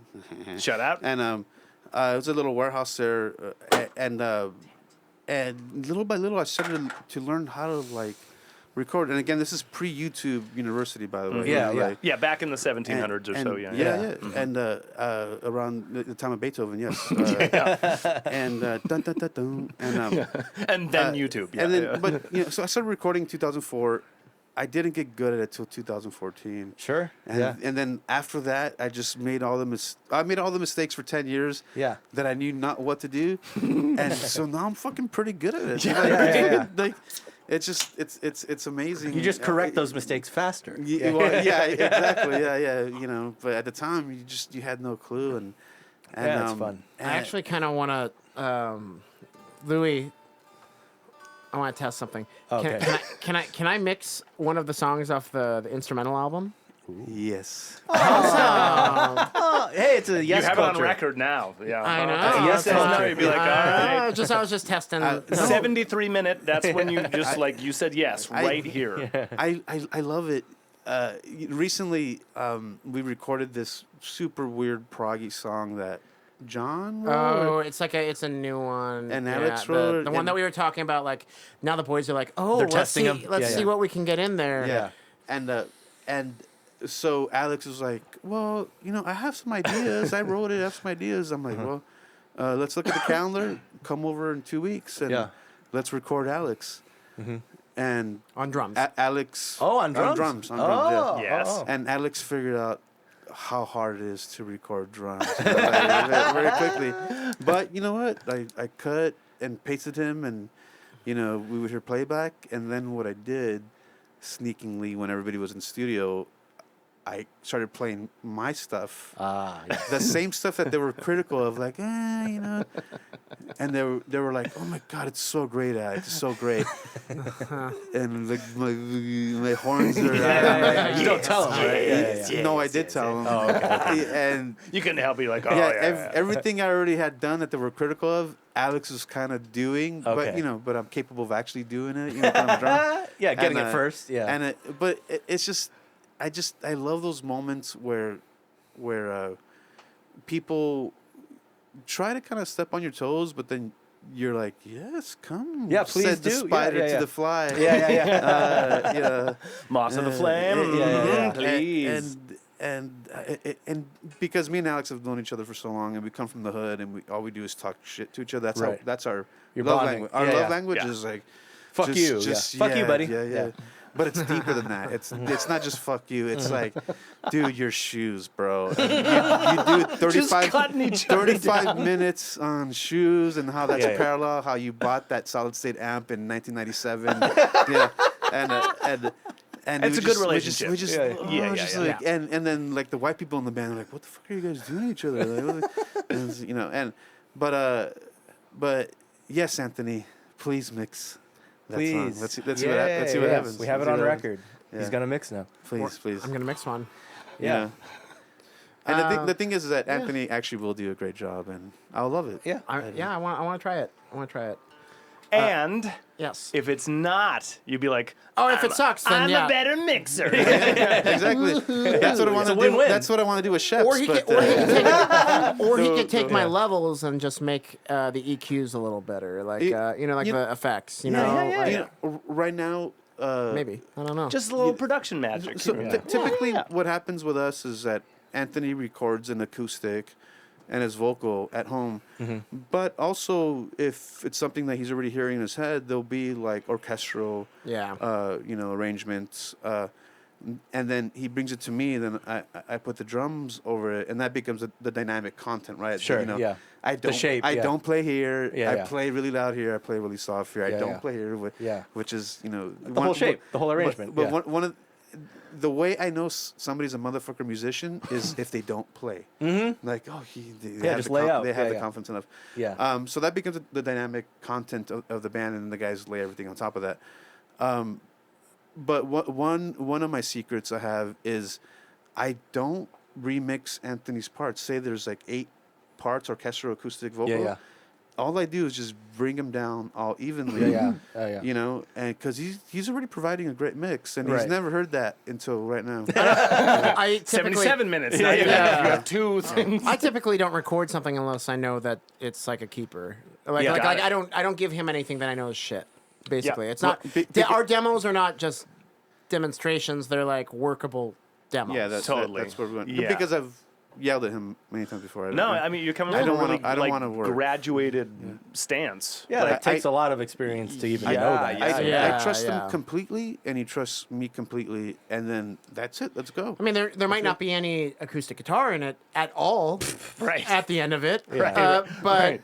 shut out. And it was a little warehouse there, and little by little I started to learn how to like record. And again, this is pre-YouTube University, by the way. Yeah, you know, yeah. like- Yeah, back in the 1700s or so. Yeah. yeah. And around the time of Beethoven, yes. And dun dun dun dun. And then YouTube. Yeah. And then, yeah. but so I started recording in 2004. I didn't get good at it till 2014. Sure. And then after that, I just made all the mistakes for 10 years. Yeah. That I knew not what to do, and so now I'm fucking pretty good at it. Like, it's just it's amazing. You just correct those mistakes faster. Yeah, exactly. Yeah. But at the time, you had no clue, and Yeah, it's fun. and I actually kind of want to, Louis. I want to test something. Okay. Can I mix one of the songs off the instrumental album? yes. Oh, hey, it's a yes you have culture. it on record now. Yeah. I know. yes, that's no, fine. you'd be like, all right. I was just testing. 73-minute. That's when you just you said yes right here. I love it. Recently, we recorded this super weird proggy song that John wrote. Oh, it's a new one. And Yeah, Alex the wrote it, one and- that we were talking about. Like now, the boys are like, oh, They're let's testing see, 'em. let's Yeah, see yeah. what we can get in there. Yeah. And so Alex was like, well, I have some ideas. I wrote it. I have some ideas. I'm like, well, let's look at the calendar. Come over in 2 weeks and let's record Alex. And On drums. Alex. Oh, on drums? On drums, yeah. Yes. And Alex figured out how hard it is to record drums very quickly. But you know what? I cut and pasted him, and we would hear playback. And then what I did, sneakingly, when everybody was in studio, I started playing my stuff. Yes. The same stuff that they were critical of, like, you know. And they were like, oh my God, it's so great, Alex. It's so great. And like my horns are You don't tell them, right? No, I did tell them. Oh, okay. And You couldn't help me like, oh, everything I already had done that they were critical of, Alex was kind of doing, but Okay. you know, but I'm capable of actually doing it. You know, when I'm drunk. Yeah, getting And, it first. Yeah. And it's just, I love those moments where people try to kind of step on your toes, but then you're like, yes, come. Yeah, please Said the do. spider Yeah. to the fly. Yeah. Moss of the flame. yeah. Please. And because me and Alex have known each other for so long, and we come from the hood, and all we do is talk shit to each other. Right. That's our Your love bonding. language. Our Yeah, love yeah. language Yeah. is like, Fuck you. Fuck you, buddy. Yeah. But it's deeper than that. It's not just fuck you. It's like, dude, your shoes, bro. You do 35, cutting each other 35 minutes on shoes and how that's Yeah, yeah. parallel. How you bought that solid state amp in 1997. Yeah, and It's we a good just- relationship. We just, Yeah. Yeah, just yeah, like, and then like the white people in the band are like, what the fuck are you guys doing to each other? Like, and, you know, but yes, Anthony, please mix. That song. Please. Let's see what happens. We have it Let's see on what record. Yeah. He's gonna mix now. happens. Please. I'm gonna mix one. Yeah. And the thing is that Anthony actually will do a great job, and I'll love it. Yeah. I want to try it. I want to try it. And Yes. if it's not, you'd be like, Oh, if it sucks, then I'm yeah. a better mixer. Exactly. That's what I want to do. win-win. That's what I want to do with Scheps. Or he but, could take my levels and just make the EQs a little better, like You- the effects. You know, yeah, like, you know, right now. maybe I don't know. Just a little production magic. So here. typically, what happens with us is that Anthony records an acoustic and his vocal at home, but also if it's something that he's already hearing in his head, there'll be like orchestral, Yeah. arrangements, and then he brings it to me. Then I put the drums over it, and that becomes the dynamic content, right? Sure, You know, yeah. I don't. shape, I yeah. don't play here. Yeah, I yeah. play really loud here. I play really soft here. I Yeah, don't yeah. play here. Yeah. Which is The whole shape, the whole arrangement. But yeah. one of the way I know somebody's a motherfucker musician is if they don't play. Mm-hmm. Like, they have just the lay out. They have Yeah, the yeah. confidence enough. Yeah. So that becomes the dynamic content of the band, and then the guys lay everything on top of that. But one of my secrets I have is I don't remix Anthony's parts. Say there's like 8 parts, orchestral, acoustic, vocal. Yeah. All I do is just bring them down all evenly. Yeah. Yeah. You know, and because he's already providing a great mix, and he's Right. never heard that until right now. I typically 77 minutes. Now you have 2 things. I typically don't record something unless I know that it's like a keeper. Like, Yeah. like, Got like I don't give him anything that I know is shit. Basically, it's Well, not. Our demos are not just demonstrations; they're like workable demos. Yeah, that's Totally. That's where we're going. Yeah. Because I've yelled at him many times before. No, I mean, you're coming I from don't a really wanna- I don't wanna work. graduated stance. Yeah, Like, it takes a lot of experience to even know that. yeah, so- yeah. I trust yeah. him completely, and he trusts me completely, and then that's it. Let's go. I mean, there might not be any acoustic guitar in it at all. Right. At the end of it, Right. but Right.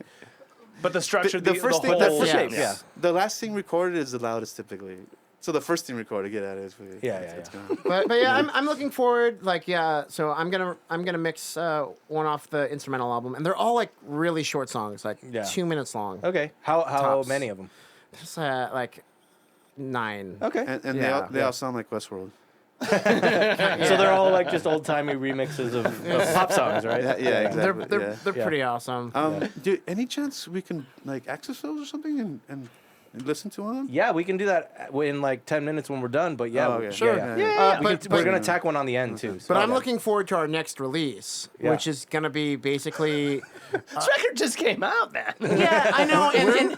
But the structure, The the first thing, whole the first shape, thing, yeah. The last thing recorded is the loudest typically. So the first thing recorded, get at it. Yeah. It's gone. but yeah, I'm looking forward. Like so I'm gonna mix one off the instrumental album, and they're all like really short songs, like Yeah. 2 minutes long. Okay. How Tops. many of them? Just like 9. Okay. And Yeah. they all sound like Westworld. So they're all like just old timey remixes of pop songs, right? Yeah, exactly. They're Yeah. pretty awesome. Dude, any chance we can like access those or something and listen to them? Yeah, we can do that in like 10 minutes when we're done. But yeah, Oh, okay. Sure. Yeah. But We're gonna tack one on the end too. So. But I'm looking forward to our next release, Yeah. which is gonna be basically. This record just came out, man. Yeah, I know,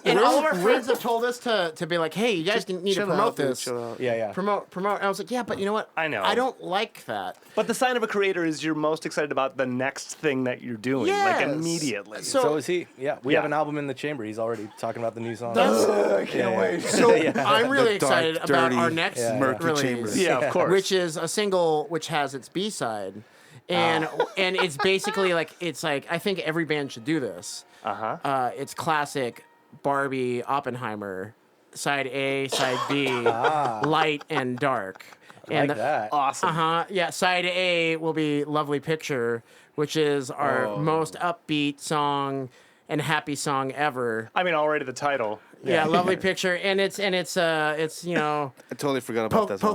and all of our friends have told us to be like, hey, you guys need to Chill promote out, dude, this. chill out. Yeah. Promote. And I was like, yeah, but you know what? I know. I don't like that. But the sign of a creator is you're most excited about the next thing that you're doing, like Yes. immediately. So is he. Yeah. We have Yeah. an album in the chamber. He's already talking about the new song. I can't wait. So I'm really The dark, excited about our dirty, next murky release, chamber. Yeah, of course. which is a single which has its B-side. And it's basically like I think every band should do this. Uh-huh. It's classic Barbie Oppenheimer side A, side B, light and dark. And like that. Awesome. Yeah, side A will be Lovely Picture, which is our most upbeat song and happy song ever. I mean, already the title. Yeah, Lovely Picture, and it's you know, I totally forgot about that song.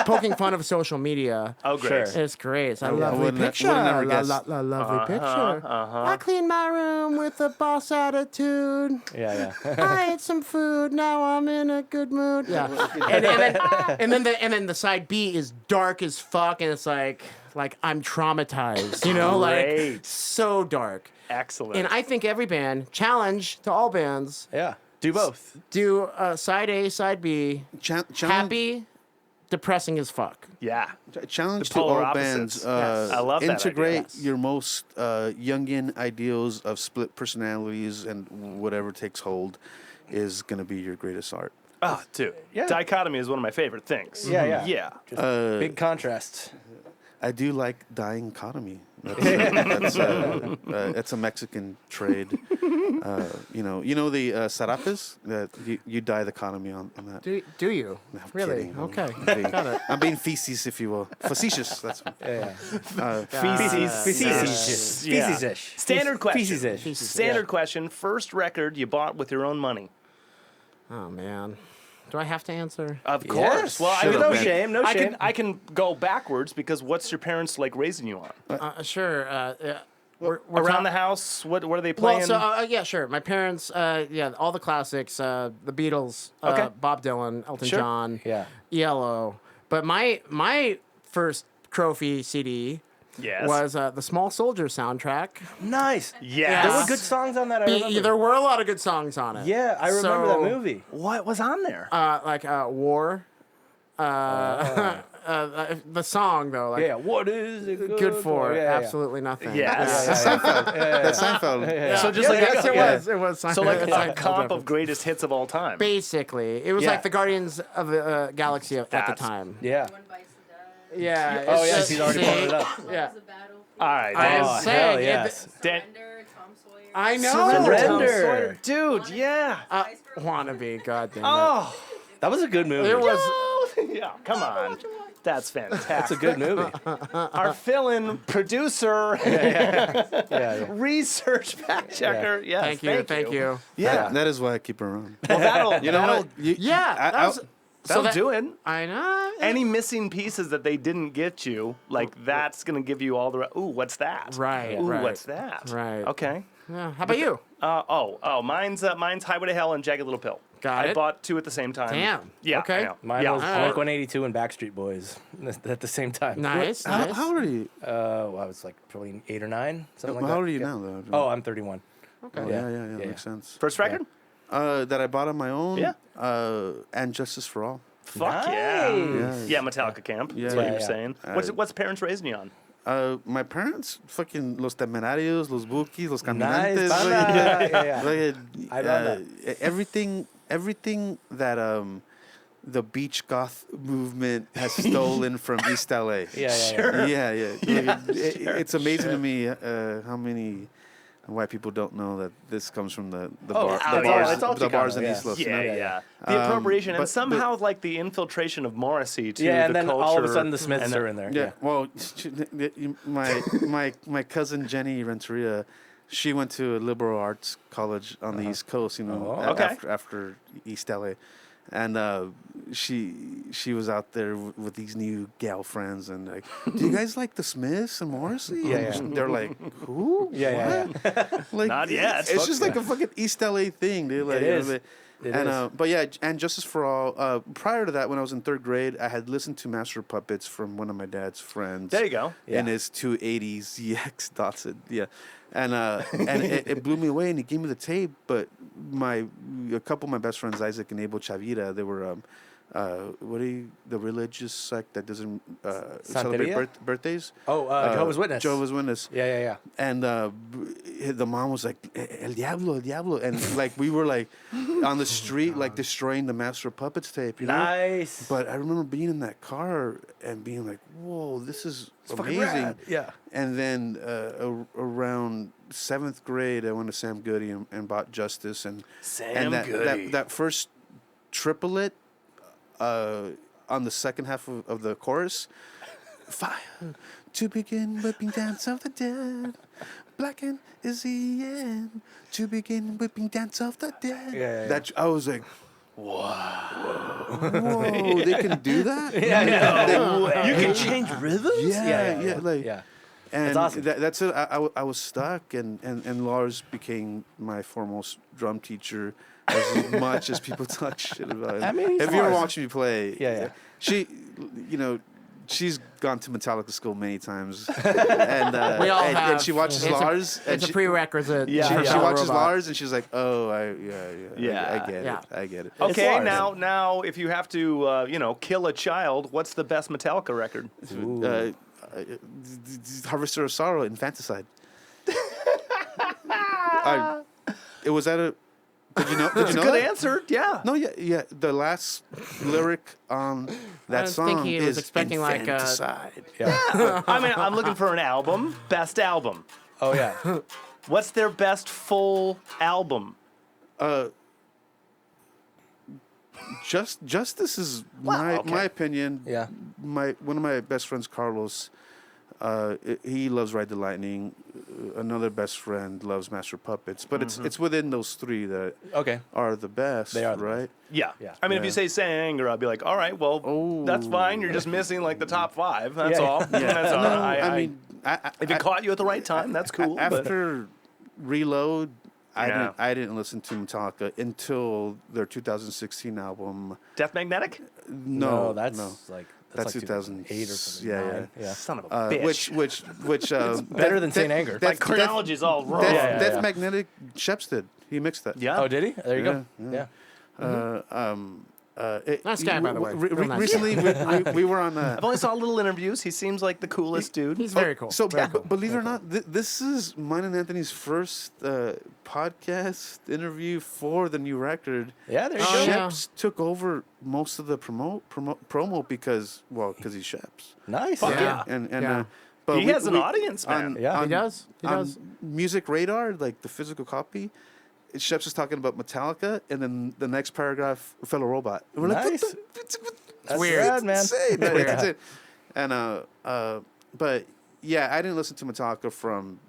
poking fun of social media. Oh, great. Sure. It's great. It's a lovely wouldn't- picture. would've never La, guessed. lovely picture. I cleaned my room with a boss attitude. Yeah. I ate some food. Now I'm in a good mood. Yeah. And then the side B is dark as fuck, and it's like I'm traumatized. You know, like Great. so dark. Excellent. And I think every band, challenge to all bands, Yeah. Do both. do side A, side B, Challenge, happy, depressing as fuck. yeah. challenge The to polar all opposites. bands. Yes. I love that integrate idea. your most Jungian ideals of split personalities, and whatever takes hold is going to be your greatest art. Oh, dude. Yeah. Dichotomy is one of my favorite things. Yeah. Yeah. Big contrast. I do like dying cotomy. It's a Mexican trade. You know the sarapes that you dye the cotomy on that. Do you? No, I'm Really? kidding. Okay. I'm being, Got it. I'm being feces, if you will. Facetious. That's Yeah. Feces. Yeah. Feces-ish. Standard question. Feces-ish. Standard question. First record you bought with your own money. Oh man. Do I have to answer? Of Yes. course. Well, I Should've mean, been. No shame. I can go backwards because what's your parents like raising you on? Sure. We're Around the house, what are they playing? Well, so yeah, sure. My parents, all the classics, the Beatles, Okay. Bob Dylan, Elton Sure. John, Yeah. ELO. But my first trophy CD yes. was the Small Soldier soundtrack. Nice. Yes. There were good songs on that. I remember. There were a lot of good songs on it. Yeah, I remember So, that movie. What was on there? Like War. The song though, like Yeah. What is it good for? Yeah. Absolutely nothing. Yes. That's Seinfeld. So just like Yes, it yeah. was. It was. So like it's a comp of greatest hits of all time. basically, it was Yeah. like the Guardians of the Galaxy at the That's- time. Yeah. One bites the dust. Yeah. Oh it's yeah, just- she's already see, pulling it up. Yeah. Was a battlefield. All right. I Dan. am Oh, saying hell it- yes. Dan- Surrender, Tom Sawyer. I know. Surrender. Dude, yeah. Wannabe, goddamn. Oh. That was a good movie. It was. Yeah, come on. That's fantastic. That's a good movie. Our fill-in producer, Yeah. research fact checker. Yes, Thank you. Yeah. That is why I keep her around. Well, that'll, You know that'll, what? Yeah. that'll do it. I know. Any missing pieces that they didn't get you, like that's gonna give you all the. Ooh, what's that? Right, Ooh, right. what's that? Right. Okay. Yeah. How about you? Mine's Highway to Hell and Jagged Little Pill. Got I it. bought two at the same time. Damn. Yeah. Okay. I know. Mine yeah. was Alright. Blink 182 and Backstreet Boys at the same time. Nice. How, Nice. how old are you? Well, I was like probably 8 or 9, something like that. How old are you Yeah. now, though? Oh, I'm 31. Oh, yeah. yeah. Yeah. Makes sense. First record? That I bought on my own. Yeah. And Justice for All. Fuck yeah. Nice. Yeah, Metallica camp. Yeah. That's what you Yeah, were yeah. saying. What's parents raising you on? My parents, fucking Los Temerarios, Los Bukis, Los Nice. Caminantes. Banda. Yeah. Like, I love everything that the beach goth movement has stolen from East LA. Yeah. Yeah. It's amazing to me how many white people don't know that this comes from the bars in Chicano, East Los. you know? Yeah. The appropriation and but- somehow like the infiltration of Morrissey to Yeah, the and then culture. all of a sudden the Smiths and are in there. Yeah. Well, my cousin Jenny Renteria, she went to a liberal arts college on the East Coast. You know, Oh. Okay. after East LA, and she was out there with these new gal friends, and like, do you guys like the Smiths and Morrissey? Yeah, And they're like, who? Yeah. Like, Not yet. It's just like a fucking East LA thing, dude. Like, It is. You know, It and is. but yeah, and Justice for All. Prior to that, when I was in 3rd grade, I had listened to Master of Puppets from one of my dad's friends. There you go. Yeah. In his 280 ZX Datsun, yeah, and it blew me away, and he gave me the tape. But a couple of my best friends, Isaac and Abel Chavira, they were the religious sect that doesn't celebrate Santeria? birthdays. Oh, Jehovah's Witness. Jehovah's Witness. Yeah. And the mom was like, El Diablo. And like, we were like on the street, like destroying the Master of Puppets tape, you know? Nice. But I remember being in that car and being like, whoa, this is fucking amazing. rad. Yeah. And then around 7th grade, I went to Sam Goody and bought Justice. And Sam that, Goody. that first triple it on the second half of the chorus. Fire to begin whipping dance of the dead. Blackened is the end to begin whipping dance of the dead. Yeah. That I was like, whoa, they can do that? You can change rhythms? Yeah. And That's awesome. That's it. I was stuck, and Lars became my foremost drum teacher as much as people talk shit about it. I mean, he's if you ever Lars. watch me play, Yeah. she, she's gone to Metallica school many times, and We all and have. she watches It's Lars. It's a prerequisite. Yeah. for She Lowbot. watches Lars, and she's like, "Oh, I get Yeah. it. I get it." Okay, Lars. now, if you have to, kill a child, what's the best Metallica record? Harvester of Sorrow, Infanticide. It was at a. Did you know? Did you know Good that? answer. Yeah. No, yeah. The last lyric on that was song thinking he was is expecting like a- infanticide. I mean, I'm looking for an album. Best album. Oh yeah. What's their best full album? Justice is Wow, okay. my opinion. Yeah. One of my best friends, Carlos, he loves Ride the Lightning. Another best friend loves Master Puppets, but it's within those three that Okay. are the best. They are the right. Yeah. Yeah. I mean, if you say Anger, I'll be like, all right, well, that's fine. You're just missing like the top 5. That's Yeah. all. That's all. No, I mean, if it caught you at the right time, that's cool. but- After Reload, Yeah. I didn't listen to Metallica until their 2016 album. Death Magnetic? No, that's no. like That's like 2008 or something. Yeah. 9. Yeah. Son of a bitch. Which Better than Saint Anger. My chronology's all wrong. Death Magnetic, Scheps did. He mixed that. Yeah. Oh, did he? There you go. Yeah. Nice guy, by the way. Real nice Recently, we were on. I've only saw little interviews. He seems like the coolest dude. He's very cool. So, Very cool. believe it or not, this is mine and Anthony's first podcast interview for the new record. Yeah, there you Oh, go. yeah. Scheps took over most of the promo because he's Scheps. Nice. Fuck Yeah. And Yeah. but He has an audience, man. Yeah. He does. He on does. Music Radar, like the physical copy, Scheps is talking about Metallica, and then the next paragraph, Fellow Robot. And we're Nice. like, what That's weird. rad, man. insane. That's weird. It's insane. And but yeah, I didn't listen to Metallica from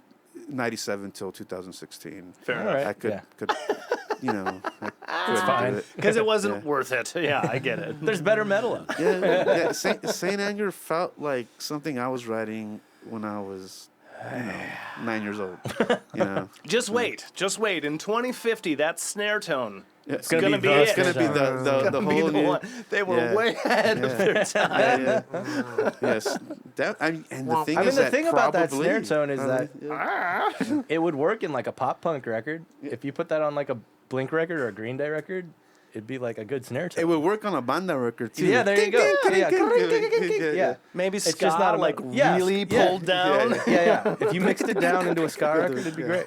'97 till 2016. Fair All enough. right. I could, I couldn't fine. do it. Because it wasn't Yeah. worth it. Yeah, I get it. There's better metal out there. Yeah. Saint Anger felt like something I was writing when I was, 9 years old. Just wait. In 2050, that snare tone. It's gonna be It's it. gonna be the Gonna be whole the new. one. They were Yeah. way ahead of their time. Yeah. Yes. And the thing I mean, is the that thing about that probably- snare tone is that yeah. it would work in like a pop punk record. If you put that on like a Blink record or a Green Day record, it'd be like a good snare tone. It would work on a banda record too. Yeah, there you go. Yeah. Maybe It's ska, just not a like yeah, really yeah. pulled down. Yeah. If you mixed it down into a ska record, it'd be great.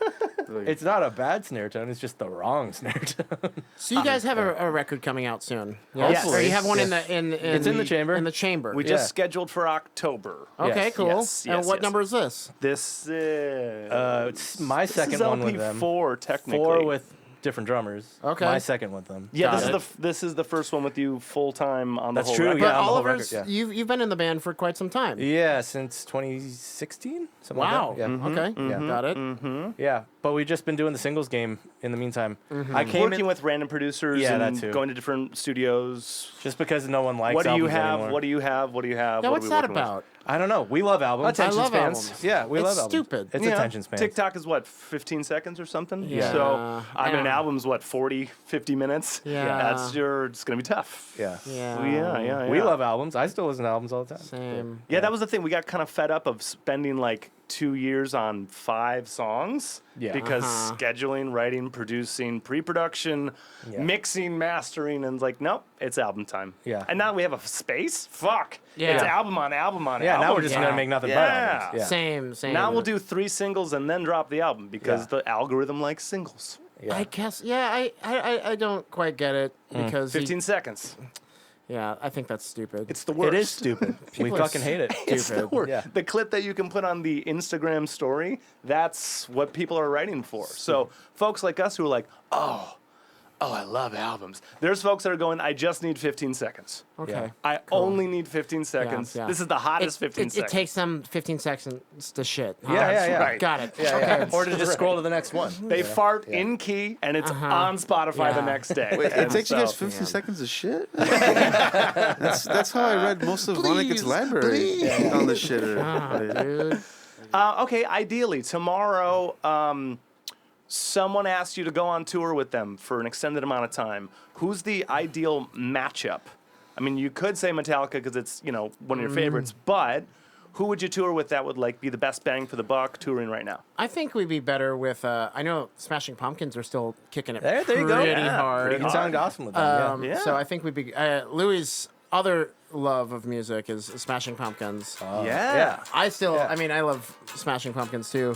It's not a bad snare tone. It's just the wrong snare tone. So you guys have a record coming out soon. Yes. Or you have one Yes. It's in the chamber. In the chamber. We just scheduled for October. Okay, Yes. cool. Yes, And yes, what yes. number is this? This It's my this second is one LP with them. 4 technically. 4 with different drummers. Okay. My second with them. Yeah, Got this is the first one with you full time on the That's whole true, record. yeah. But on the whole Oliver's, record, yeah. you've been in the band for quite some time. Yeah, since 2016. Something Wow. Like that. Yeah. Okay. Yeah. Got it. Yeah, but we've just been doing the singles game in the meantime. I came Working in with random producers Yeah, and that too. going to different studios. just because no one likes What do you albums have? anymore. What do you have? What do you have? Now, What are what's we that working with? about? I don't know. We love albums. Attention I love spans. albums. Yeah, we It's love albums. stupid. It's Yeah. attention span. TikTok is what, 15 seconds or something? Yeah. So, I mean, an Yeah. album's what, 40, 50 minutes? Yeah. It's going to be tough. Yeah. Yeah. Yeah. We love albums. I still listen to albums all the time. Same. Yeah, that was the thing. We got kind of fed up of spending like 2 years on 5 songs. Yeah. Because scheduling, writing, producing, pre-production, Yeah. mixing, mastering, and like, nope, it's album time. Yeah. And now we have a space? Fuck. Yeah. It's album on album on Yeah, album. now we're just Yeah. going to make nothing but Yeah. albums. Yeah. Same. Now we'll do 3 singles and then drop the album because Yeah. the algorithm likes singles. Yeah. I guess. Yeah. I don't quite get it because 15 seconds. yeah, I think that's stupid. It's the worst. It is stupid. we People are fucking hate it. It's the worst. Yeah. The clip that you can put on the Instagram story, that's what people are writing for. So folks like us who are like, oh, oh, I love albums. There's folks that are going, I just need 15 seconds. Okay. Yeah. I only need 15 seconds. yeah. This is the hottest 15 It seconds. takes them 15 seconds to shit. huh? Yeah. right. Got it. Yeah, okay. yeah. Or to just scroll to the next one. They fart in key, and it's on Spotify the Yeah. next day. Wait, it And takes you guys so- 15 seconds of shit? that's how I read most of Monica's library on the shitter. Dude. Okay, ideally, tomorrow, someone asked you to go on tour with them for an extended amount of time. Who's the ideal matchup? I mean, you could say Metallica because it's, one of your favorites, but who would you tour with that would be the best bang for the buck touring right now? I think we'd be better with. I know Smashing Pumpkins are still kicking it There you pretty go. Yeah, hard. pretty You sound awesome with them. Yeah. So I think we'd be. Louis' other love of music is Smashing Pumpkins. Yeah. I still. I mean, I love Smashing Pumpkins too.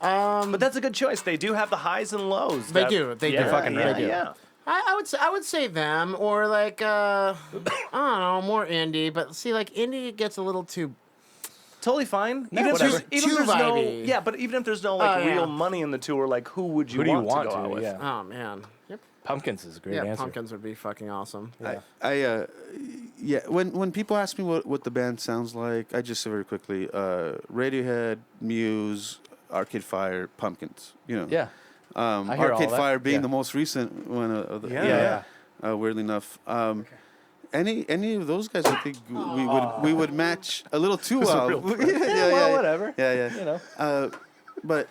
But that's a good choice. They do have the highs and lows. They do. They do. fucking yeah, right. They do. yeah. I would say them or I don't know, more indie. But see, indie gets a little too. Totally fine. No, Even if whatever. there's, even if Too there's no, vibey. yeah, but even if there's no Oh, yeah. real money in the tour, who would you Who do you want want to go to? out with? Yeah. Oh man. Yep. Pumpkins is a great Yeah, answer. Pumpkins would be fucking awesome. Yeah. When people ask me what the band sounds like, I just say very quickly, Radiohead, Muse, Arcade Fire, Pumpkins. Yeah. I hear all Arcade that. Fire being Yeah. the most recent one. Yeah. Weirdly enough. Any of those guys, I think we would match a little too well. Well, whatever. Yeah. But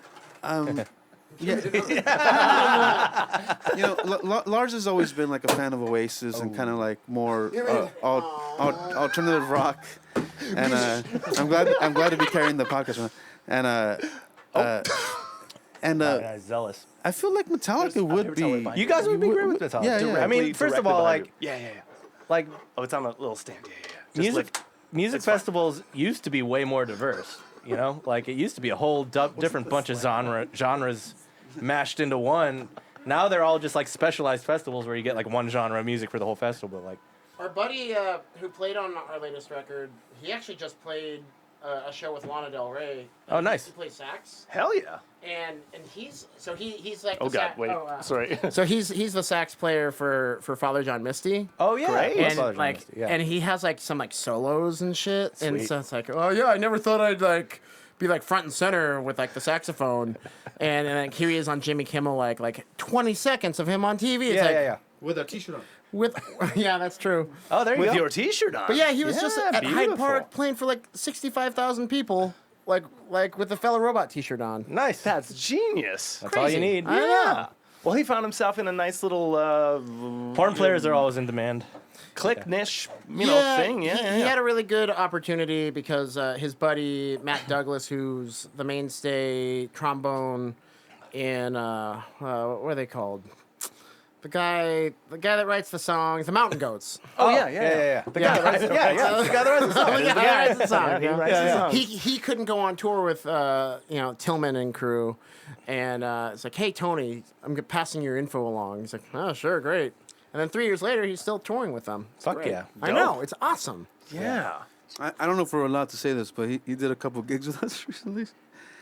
Lars has always been a fan of Oasis and kind of more alternative rock. And I'm glad to be carrying the podcast. Zealous. I feel like Metallica would be. You guys would be great with Metallica. Yeah. I mean, first of all, like Oh, it's on a little stand. Yeah. Just music it's fine. festivals used to be way more diverse. It used to be a whole different bunch of genres mashed into one. Now they're all just specialized festivals where you get one genre of music for the whole festival. Our buddy who played on our latest record, he actually just played a show with Lana Del Rey. Oh, nice. He plays sax, Hell yeah. and he's like. Oh the God, wait. Sorry. So he's the sax player for Father John Misty. Oh yeah, Great. I love And Father John Misty, yeah. and he has some solos and shit, and Sweet. so it's oh yeah, I never thought I'd be front and center with the saxophone, and here he is on Jimmy Kimmel, 20 seconds of him on TV. It's yeah. With a t-shirt on. With yeah, that's true. Oh, there you With go. your T-shirt on. But yeah, he was just Yeah, at Hyde beautiful. Park playing for 65,000 people, with the Fellow Robot T-shirt on. Nice. That's genius. That's all you need. I know. Yeah. Well, he found himself in a nice little Horn players are always in demand. click niche, Yeah, thing. Yeah, he had a really good opportunity because his buddy Matt Douglas, who's the mainstay trombone in what are they called? The guy that writes the songs, the Mountain Goats. Yeah. The guy that writes the The guy that writes the song. he writes the songs. He couldn't go on tour with Tillman and crew, and it's hey Tony, I'm passing your info along. He's like, oh sure, great. And then 3 years later, he's still touring with them. It's Fuck great. yeah. I know, it's awesome. Yeah. I don't know if we're allowed to say this, but he did a couple gigs with us recently.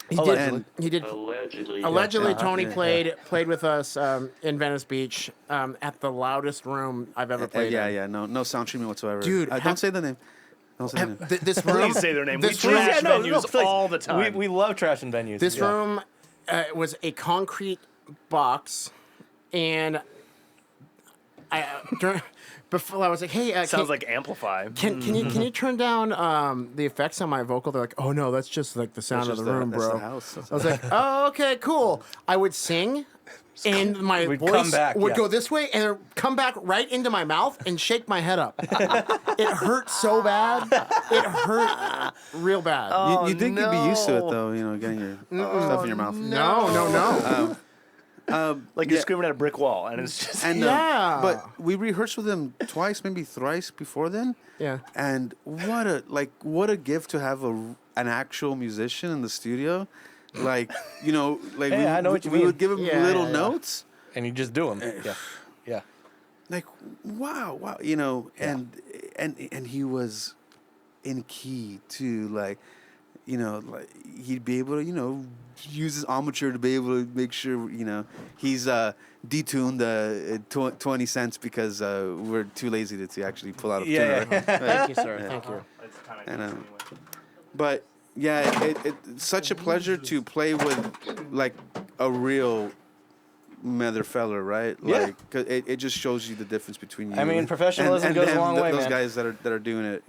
He did. Allegedly, Tony played with us in Venice Beach at the loudest room I've ever played in. No sound treatment whatsoever. Dude, don't say the name. Don't say the name. This room. Please say their name. We This room- trash Yeah, no, venues please. all the time. We love trashing venues. This yeah. room was a concrete box, and before I was like, "Hey, Sounds like Amplify. can you turn down the effects on my vocal?" They're like, "Oh no, that's just the sound of the room, that's bro." the house. I was like, "Oh, okay, cool." I would sing, and my We'd voice come back, would yeah. go this way and come back right into my mouth and shake my head up. It hurt so bad. It hurt real bad. You think you'd be used to it though, getting your stuff in your mouth. No. Like you're screaming at a brick wall, and it's just. And Yeah. but we rehearsed with him twice, maybe thrice before then. Yeah. And what a gift to have an actual musician in the studio. Hey, I know what you we mean. would give him Yeah, little yeah. notes. And you just do them. Yeah. Wow, and he was in key too, like he'd be able to, use his armature to be able to make sure, he's detuned 20 cents because we're too lazy to actually pull out a tuner. Right? Thank you, sir. Thank you. It's kind And, of But yeah, it's such a pleasure to play with like a real mother feller, right? Yeah. Like 'cause it just shows you the difference between you. I mean, professionalism goes a them, long way, those man. guys that are doing it,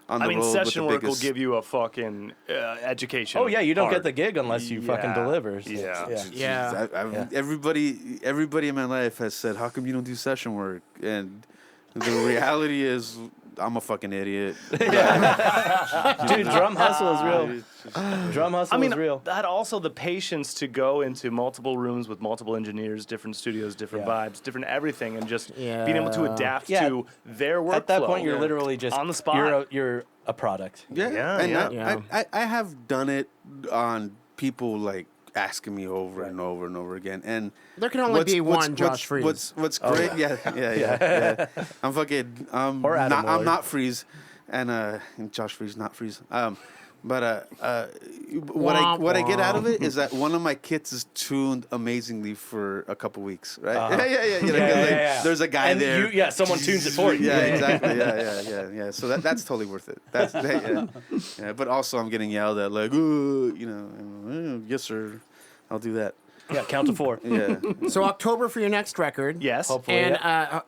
on the road session with the work will biggest. give you a fucking education. Oh yeah, you don't part. get the gig unless you fucking Yeah. deliver. So, Yeah. Yeah. Everybody in my life has said, "How come you don't do session work?" And the reality is, I'm a fucking idiot. Dude, drum hustle is real. Drum hustle is real. that also the patience to go into multiple rooms with multiple engineers, different studios, different Yeah. vibes, different everything, and just being able to Yeah. adapt Yeah. to their workflow. At that point, you're literally just on the spot. You're a product. Yeah, Yeah, and yeah. I have done it on people like asking me over and over and over again, and There can only be one Josh Freeze. What's great? Yeah. I'm fucking. Or Adam I'm Willard. not Freeze, and Josh Freeze, not Freeze. But what I get out of it is that one of my kits is tuned amazingly for a couple weeks, right? Yeah. 'cause, like, there's a guy And there. someone tunes it for you. Yeah, exactly. Yeah. So that's totally worth it. Yeah. But also, I'm getting yelled at like, ooh, yes sir, I'll do that. Yeah, count to 4. Yeah. So October for your next record. Yes. Hopefully. And yeah.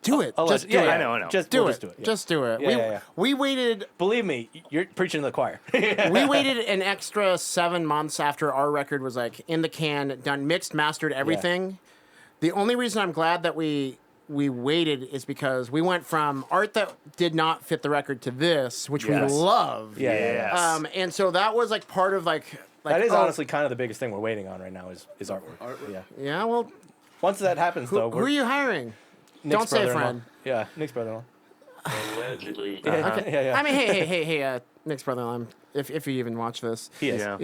do it. Just do it. I know. Just Do we'll it. Just do it. Yeah. Just do it. Yeah. We waited. Believe me, you're preaching to the choir. We waited an extra 7 months after our record was like in the can, done, mixed, mastered, everything. The only reason I'm glad that we waited is because we went from art that did not fit the record to this, which Yes. we love. Yeah. Yes. And so that was like part of like That is oh, honestly kind of the biggest thing we're waiting on right now is artwork. Yeah. Yeah. Well, Once that happens, though, who are you hiring? Nick's Don't say brother-in-law. friend. Yeah, Nick's brother-in-law. Allegedly. Yeah. I mean, hey, Nick's brother-in-law. If you even watch this, He is. Yeah.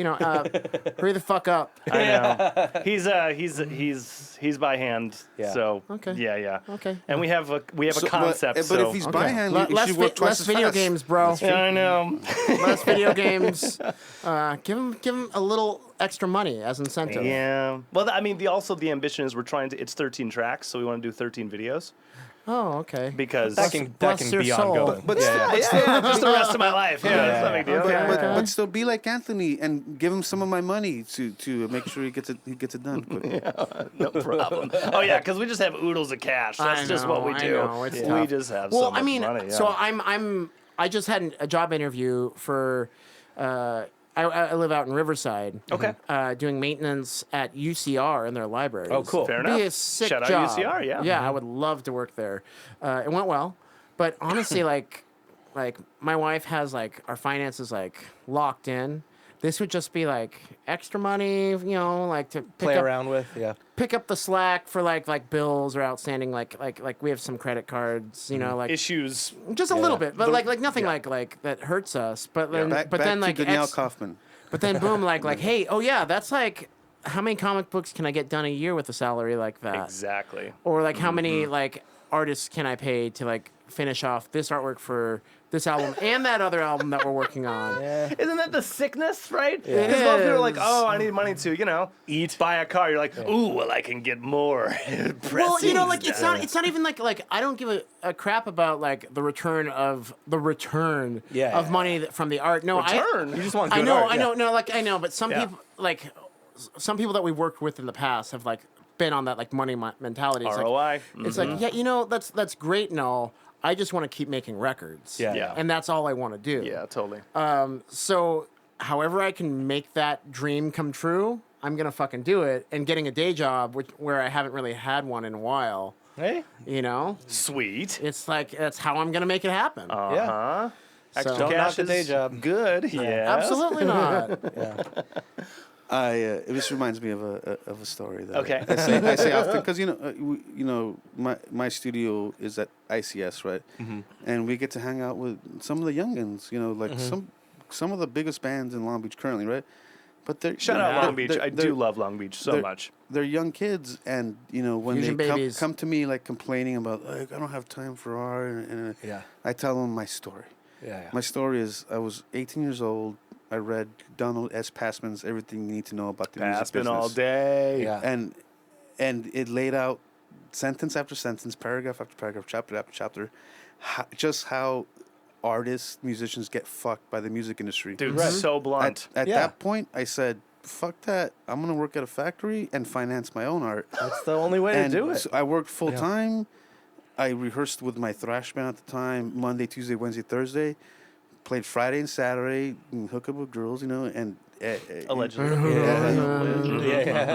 hurry the fuck up. I know. He's by hand. Yeah. So Okay. Yeah. Okay. And we have a concept. But if he's by hand, you should work twice less as video fast. games, bro. yeah, I know. Less video games. Give him a little extra money as incentive. Yeah. Well, the ambition is it's 13 tracks, so we want to do 13 videos Oh, okay. because That can Bless your be soul. ongoing. But just the rest of my life. Yeah, that's no big deal. But still be like Anthony and give him some of my money to make sure he gets it done quickly. No problem. Oh yeah, because we just have oodles of cash. That's just what we I do. know, it's We tough. just have Well, so much I mean, money. Yeah. so I just had a job interview for. I live out in Riverside. Okay. Doing maintenance at UCR in their libraries. Oh, cool. Fair Be enough. a sick Shout out job. UCR, yeah. Yeah, I would love to work there. It went well, but honestly, like my wife has like our finances like locked in. This would just be like extra money, like to Play around with, yeah. pick up the slack for like bills or outstanding like we have some credit cards, like Issues. just a little bit, but The- like nothing like that hurts us. But then Back then to like Danielle Kaufman. but then boom like hey, oh yeah, that's like how many comic books can I get done a year with a salary like that? Exactly. Or like how many like artists can I pay to like finish off this artwork for this album and that other album that we're working on? Isn't that the sickness, right? It Because most people are like, is. oh, I need money to, Eat. buy a car. You're like, ooh, well, I can get more. Well, like it's not even like I don't give a crap about like the return of money from the art. No, Return? You just want I good know, art, I yeah. know, no, like I know, but some Yeah. people like some people that we worked with in the past have like been on that like money mentality. It's ROI. Like, it's like yeah, that's great and all. I just want to keep making records. Yeah. And that's all I want to do. Yeah, totally. So, however I can make that dream come true, I'm gonna fucking do it. And getting a day job, where I haven't really had one in a while, Hey? Sweet. it's like that's how I'm gonna make it happen. Uh-huh. Extra So- Don't knock cash the day is job. good. Yeah. Absolutely not. This reminds me of a story that Okay. I say often because my studio is at ICS, right? And we get to hang out with some of the youngins, like some of the biggest bands in Long Beach currently, right? But they're Shout out Long Beach. they're- I they're- do love Long Beach so they're- much. They're young kids, and when Fusion they babies. come to me like complaining about like I don't have time for art, and Yeah. I tell them my story. Yeah. My story is I was 18 years old. I read Donald S. Passman's Everything You Need to Know About the Music Passman Business. all day. Yeah. And it laid out sentence after sentence, paragraph after paragraph, chapter after chapter, just how artists, musicians get fucked by the music industry. Dude, so blunt. At that point, I said, fuck that. I'm going to work at a factory and finance my own art. That's the only way to do it. So I worked full time. I rehearsed with my thrash band at the time, Monday, Tuesday, Wednesday, Thursday. Played Friday and Saturday, and hook up with girls, and Allegedly.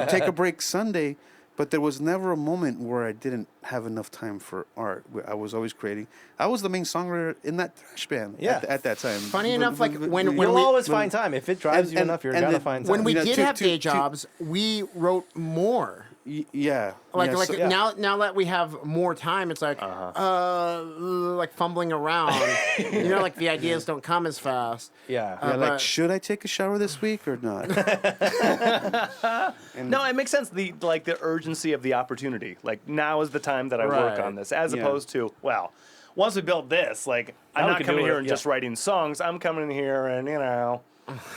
take a break Sunday. But there was never a moment where I didn't have enough time for art. I was always creating. I was the main songwriter in that thrash band at that time. Funny enough, like when You'll we always find time. If it drives you enough, you're going to find time. when we You know, did to- have to- day to- jobs, we wrote more. Yeah. Like yeah, like so- now that we have more time, it's like like fumbling around. Like the ideas don't come as fast. Yeah. Yeah, like, but- should I take a shower this week or not? No, it makes sense. The urgency of the opportunity. Like, now is the time that I work Right. on this, as Yeah. opposed to, well, once we build this, like, I'm Now we not can coming do here it, and yeah. just writing songs. I'm coming in here and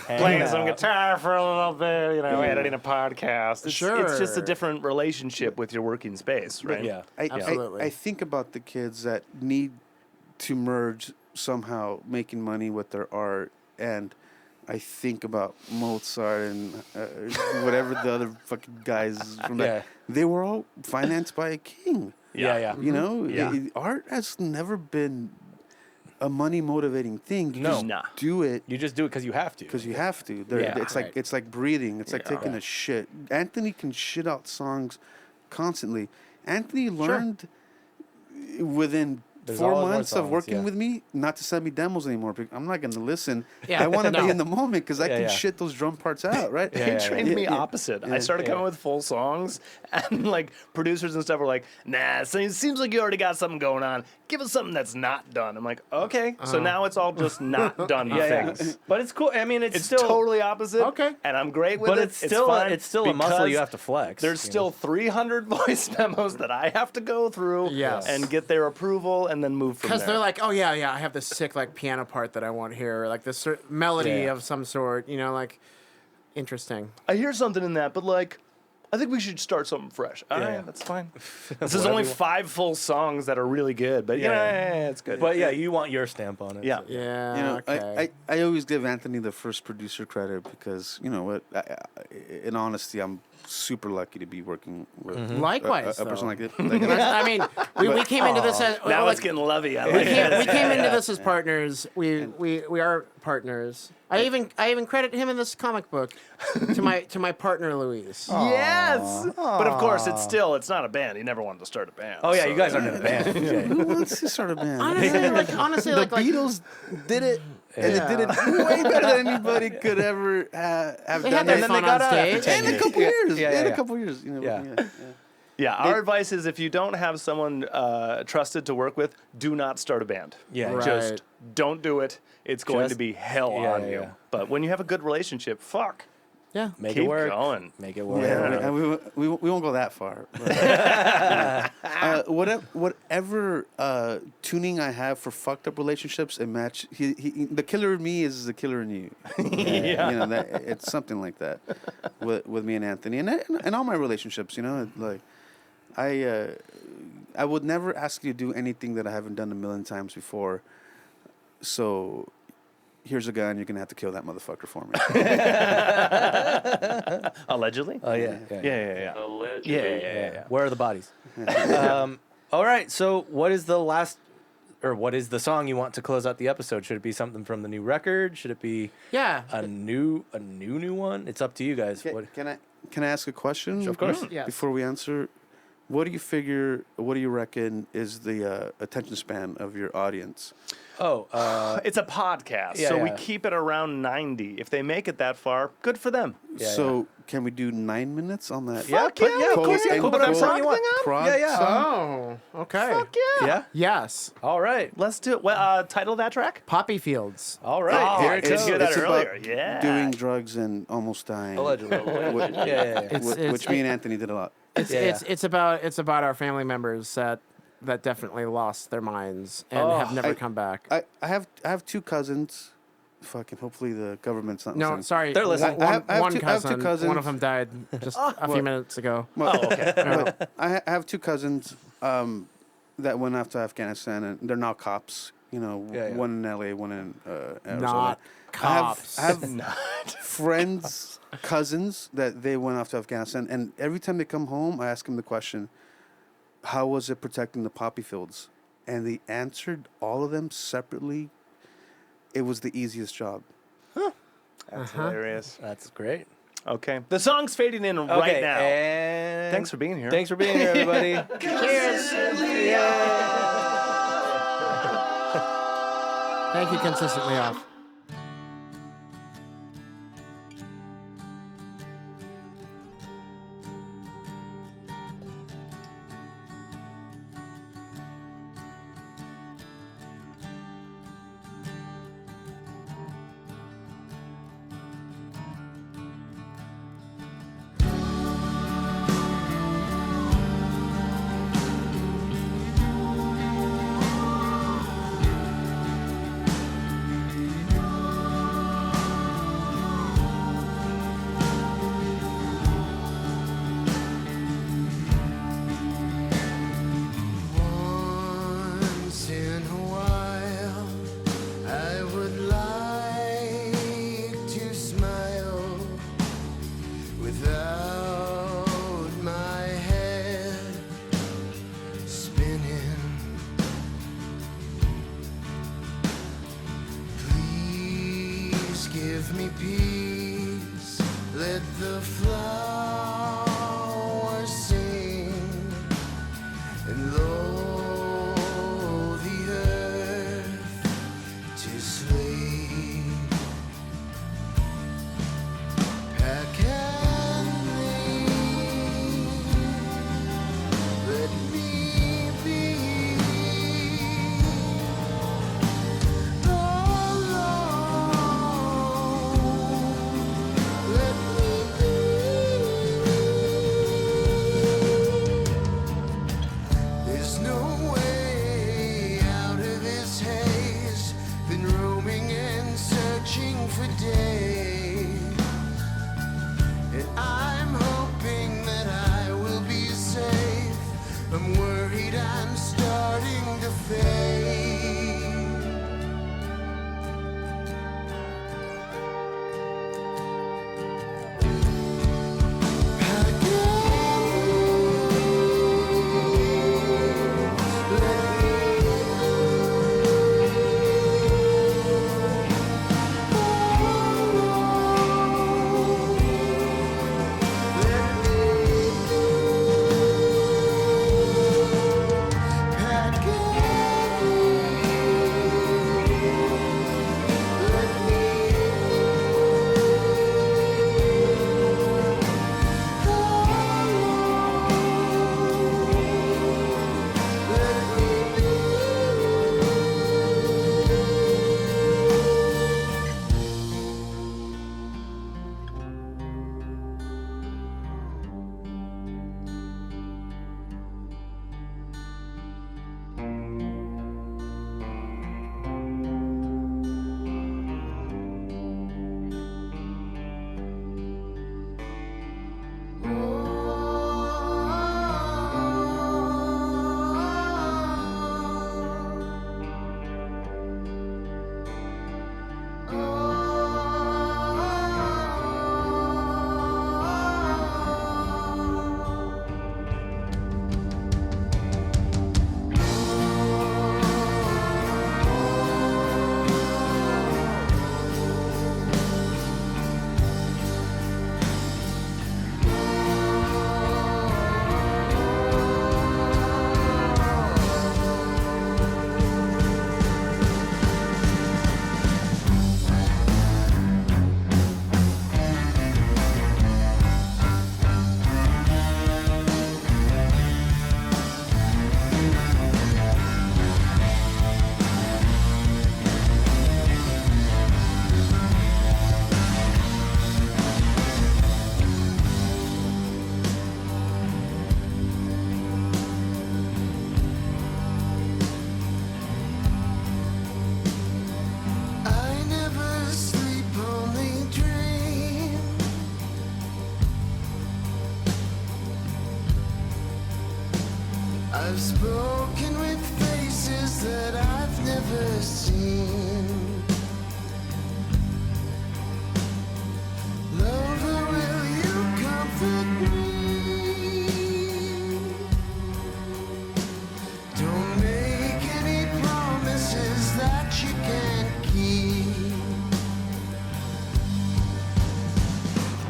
playing some guitar for a little bit, editing a podcast. It's just a Sure. different relationship with your working space, right? Yeah. Absolutely. I think about the kids that need to merge somehow making money with their art, and I think about Mozart and whatever the other fucking guys from that. They were all financed by a king. Yeah. Yeah. Art has never been a money motivating thing. You No. just Nah. do it You just do it because you have to. because you have to. Yeah. It's like breathing. It's like taking a shit. Anthony can shit out songs constantly. Anthony learned within There's 4 always more months of songs, working yeah. with me not to send me demos anymore. Because I'm not going to listen. Yeah, I want to no. be in the moment because I can yeah. shit those drum parts out, right? Yeah, He yeah, trained me opposite. I started coming Yeah. with full songs, and producers and stuff were like, "Nah, so it seems like you already got something going on. Give us something that's not done." I'm like, "Okay." So now it's all just not done things. But it's cool. I mean, it's It's still totally opposite. Okay. And I'm great with But it. it's still fine it's still a muscle you because have to flex. There's you still know? 300 voice memos that I have to go through Yes. and get their approval and then move from there. Because they're like, oh yeah, I have this sick piano part that I want here, or, like this melody Yeah. of some sort. Interesting. I hear something in that, but I think we should start something fresh. All right, that's fine. This is only 5 full songs that are really good, but yeah, it's good. But yeah, you want your stamp on it. yeah. so. Yeah. Okay. I always give Anthony the first producer credit because, you know what, in honesty, I'm super lucky to be working with Likewise, a person though. like it. I mean, we came into this as Now it's getting lovey. I we like came, it. we came into this as partners. We are partners. I even credit him in this comic book to my partner Luis. Yes, but of course it's not a band. He never wanted to start a band. Oh yeah, so- you guys aren't in a band. Okay. Who wants to start a band? Honestly, The like Beatles did it, and it did it way better than anybody could ever have they done. had their it. fun on stage. In a couple years. Yeah, in yeah. a couple years. You know, Yeah. Yeah, our advice is if you don't have someone trusted to work with, do not start a band. Yeah. Right. Just don't do it. It's going to Just- be hell yeah, on yeah, you. yeah. But when you have a good relationship, fuck. Yeah. Make Keep it work. going. Make it work. Yeah, we won't go that far. But, whatever tuning I have for fucked up relationships and match, the killer in me is the killer in you. Yeah. You know, that it's something like that with me and Anthony and all my relationships. You know, like I would never ask you to do anything that I haven't done a million times before. So here's a gun. You're gonna have to kill that motherfucker for me. Allegedly? Oh yeah. Yeah. Yeah. Where are the bodies? All right. So, what is the song you want to close out the episode? Should it be something from the new record? Should it be Yeah. a new one? It's up to you guys. Can I ask a question? Of course. Yes. Before we answer, what do you reckon is the attention span of your audience? It's a podcast, Yeah, so yeah. we keep it around 90. If they make it that far, good for them. So can we do 9 minutes on that? Yeah, Fuck yeah, of course, and put whatever prog- song you want. prog Yeah. song? Oh. Okay. Fuck yeah. Yeah. Yes. All right. Let's do it. Well, title of that track? Poppy Fields. All right. Oh, Here I it did goes. hear that It's earlier. about Yeah. doing drugs and almost dying. Allegedly. Yeah. Which me and Anthony did a lot. It's about our family members that definitely lost their minds and have never come back. I have 2 cousins fucking. Hopefully the government's not. No, listening. sorry. They're listening. One I have two cousin. cousins. One of them died just a few minutes ago. Well, okay. but I have two cousins that went off to Afghanistan, and they're now cops. You know, Yeah. one in L.A., one in Arizona. Not cops. I have friends, cousins that they went off to Afghanistan, and every time they come home, I ask them the question, "How was it protecting the poppy fields?" And they answered all of them separately. It was the easiest job. That's hilarious. That's great. Okay. The song's fading in right now. And Thanks for being here. Thanks for being here, everybody. Thank you, Consistently Off. Once in a while, I would like to smile without my head spinning. Please give me peace. Let the flowers sing. And lo, the earth to sleep. Pack and leave. Let me be alone. Let me be. I've spoken with faces that I've never seen. Lover, will you comfort me? Don't make any promises that you can't keep.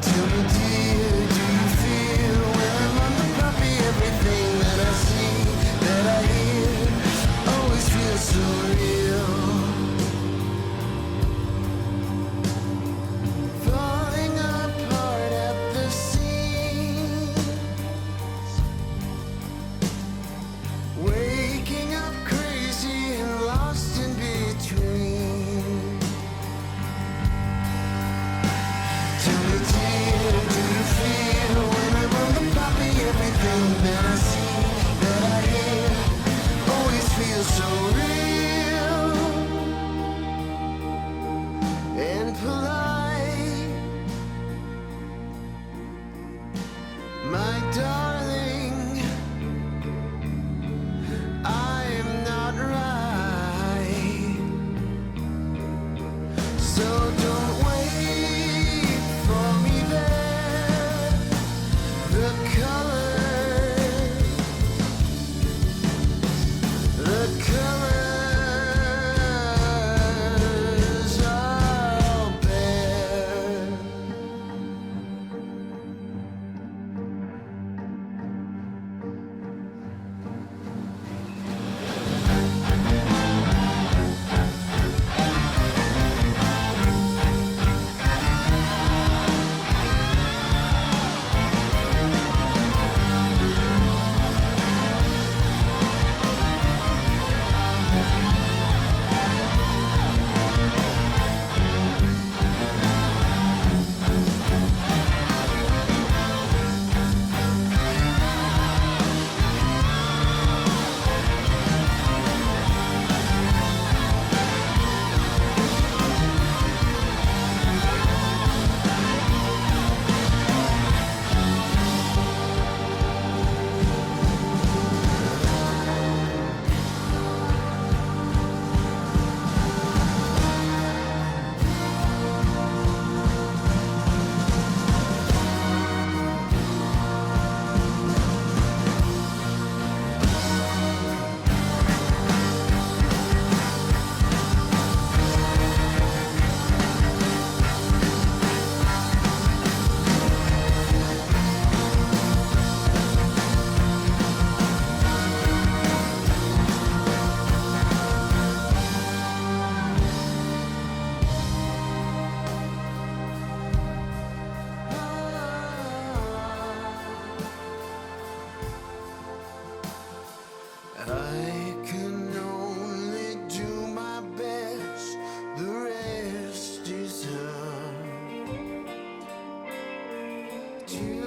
Tell me, dear, do you feel when I'm on the puppy? Everything that I see, that I hear, always feels so real. Falling apart at the seams, waking up crazy and lost in between. Tell me, dear, do you feel when I'm on the puppy? Everything that I see, that I hear, always feels so real and polite. My darling, I am not right. So don't wait for me there. The colors are all bare. I can only do my best, the rest is up to